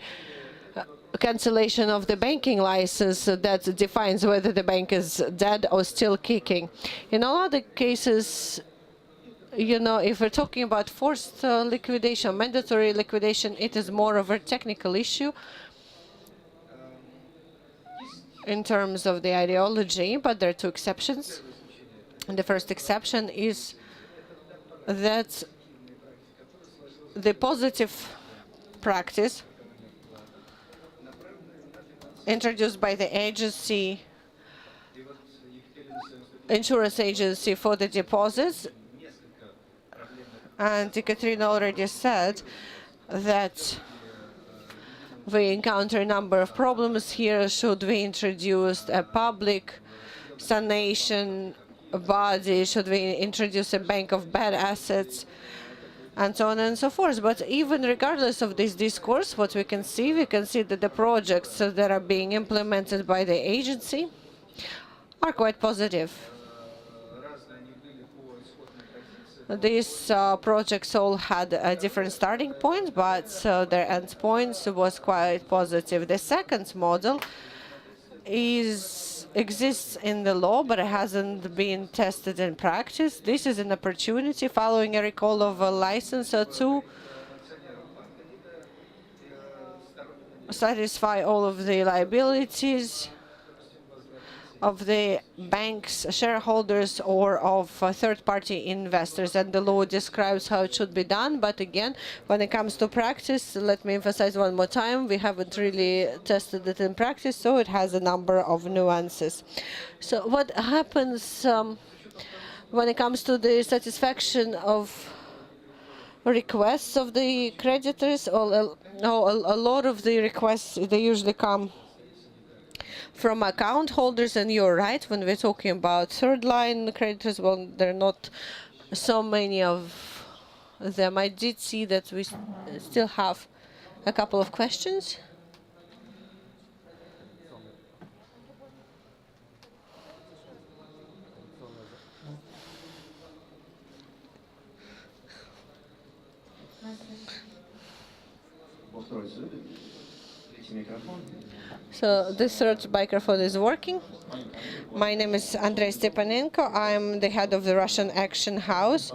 cancellation of the banking license that defines whether the bank is dead or still kicking. In all other cases, you know, if we're talking about forced liquidation, mandatory liquidation, it is more of a technical issue in terms of the ideology, but there are two exceptions. And the first exception is that the positive practice introduced by the agency, insurance agency for the deposits. And Katerina already said that we encounter a number of problems here. Should we introduce a public sanation body? Should we introduce a bank of bad assets? and so on and so forth. But even regardless of this discourse, what we can see that the projects that are being implemented by the agency are quite positive. These projects all had a different starting point, but their end points was quite positive. The second model exists in the law, but it hasn't been tested in practice. This is an opportunity following a recall of a license to satisfy all of the liabilities of the bank's shareholders or of third-party investors, and the law describes how it should be done. But again, when it comes to practice, let me emphasize one more time, we haven't really tested it in practice, so it has a number of nuances. So what happens when it comes to the satisfaction of requests of the creditors? A lot of the requests, they usually come from account holders, and you're right, when we're talking about third line creditors, well, there are not so many of them. I did see that we still have a couple of questions. So the third microphone is working. My name is Andrei Stepanenko. I'm the head of the Russian Action House.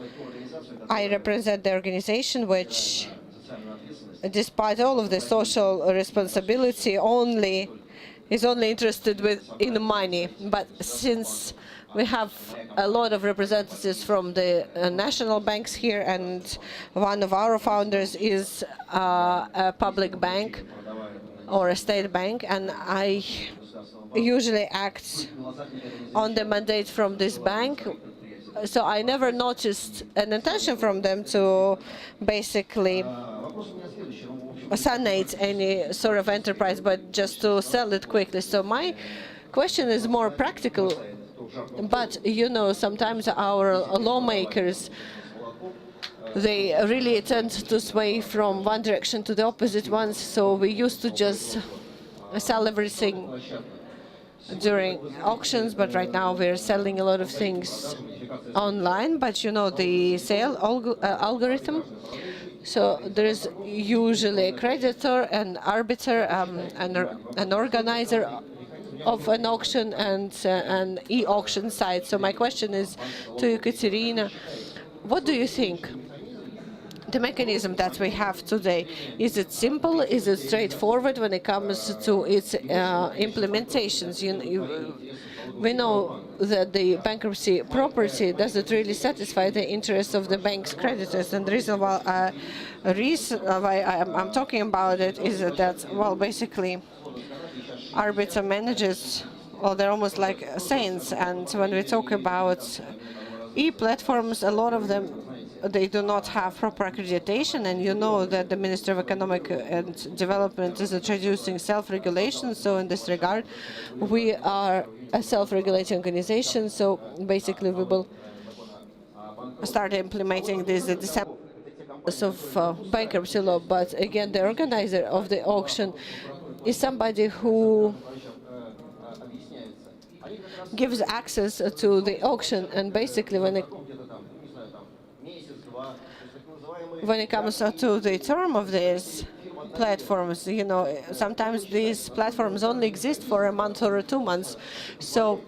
I represent the organization which, despite all of the social responsibility, is only interested in money. But since we have a lot of representatives from the national banks here, and one of our founders is a public bank or a state bank, and I usually act on the mandate from this bank. So I never noticed an intention from them to basically sanate any sort of enterprise, but just to sell it quickly. So my question is more practical. But, you know, sometimes our lawmakers, they really tend to sway from one direction to the opposite one. So we used to just sell everything during auctions, but right now we're selling a lot of things online. But, you know, the sale algorithm, so there is usually a creditor, an arbiter, an organizer of an auction, and an e-auction site. So my question is to Ekaterina, what do you think? The mechanism that we have today, is it simple? Is it straightforward when it comes to its implementations? We know that the bankruptcy property doesn't really satisfy the interests of the bank's creditors, and the reason why I'm talking about it is that, well, basically, arbiter managers, well, they're almost like saints, and when we talk about e-platforms, a lot of them, they do not have proper accreditation, and you know that the Ministry of Economic and Development is introducing self-regulation. So in this regard, we are a self-regulating organization, so basically we will start implementing this at the of bankruptcy law. But again, the organizer of the auction is somebody who gives access to the auction, and basically when it comes to the term of these platforms, you know, sometimes these platforms only exist for a month or 2 months. So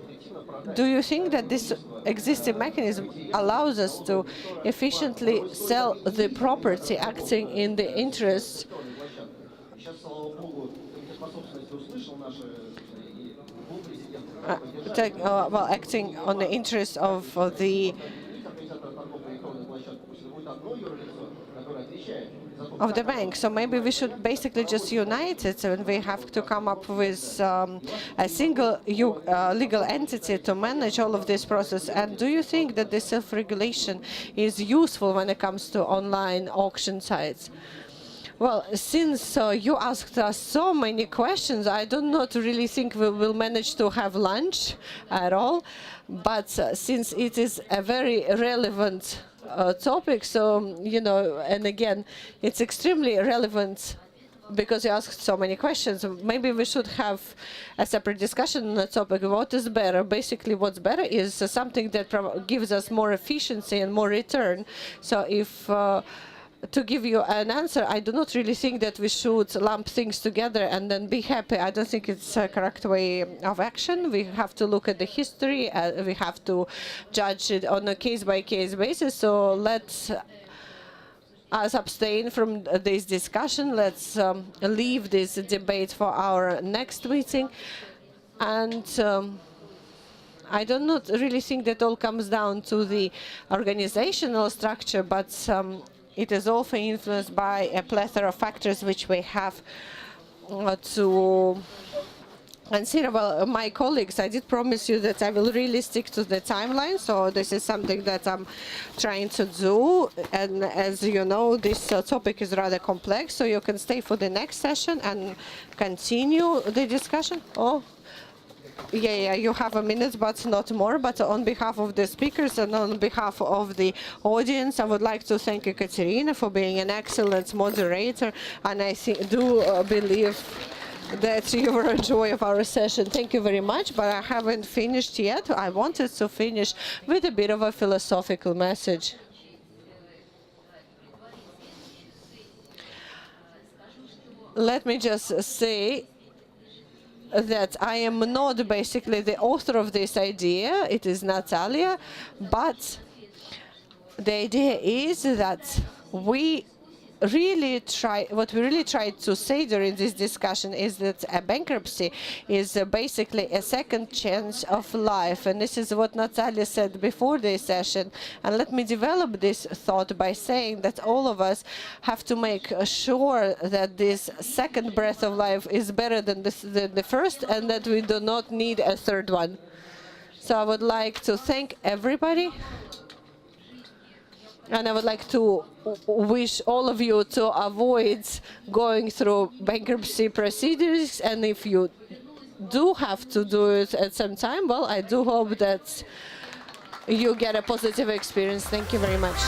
do you think that this existing mechanism allows us to efficiently sell the property, acting in the interest acting on the interest of the bank? So maybe we should basically just unite it, and we have to come up with a single legal entity to manage all of this process. And do you think that this self-regulation is useful when it comes to online auction sites? Well, since you asked us so many questions, I do not really think we will manage to have lunch at all. But since it is a very relevant topic. So, and again, it's extremely relevant because you asked so many questions. Maybe we should have a separate discussion on the topic. What is better? Basically, what's better is something that gives us more efficiency and more return. So if to give you an answer, I do not really think that we should lump things together and then be happy. I don't think it's a correct way of action. We have to look at the history. We have to judge it on a case-by-case basis. So let's us abstain from this discussion. Let's leave this debate for our next meeting. And I do not really think that all comes down to the organizational structure, but it is also influenced by a plethora of factors which we have to consider. Well, my colleagues, I did promise you that I will really stick to the timeline, so this is something that I'm trying to do. And as you know, this topic is rather complex, so you can stay for the next session and continue the discussion. Oh. Yeah, you have a minute, but not more. But on behalf of the speakers and on behalf of the audience, I would like to thank Ekaterina for being an excellent moderator. And I do believe that you were a joy of our session. Thank you very much. But I haven't finished yet. I wanted to finish with a bit of a philosophical message. Let me just say that I am not basically the author of this idea. It is Natalia, but the idea is that what we really tried to say during this discussion is that a bankruptcy is basically a second chance of life. And this is what Natalia said before this session. And let me develop this thought by saying that all of us have to make sure that this second breath of life is better than the first, and that we do not need a third one. So I would like to thank everybody. And I would like to wish all of you to avoid going through bankruptcy procedures. And if you do have to do it at some time, well, I do hope that you get a positive experience. Thank you very much.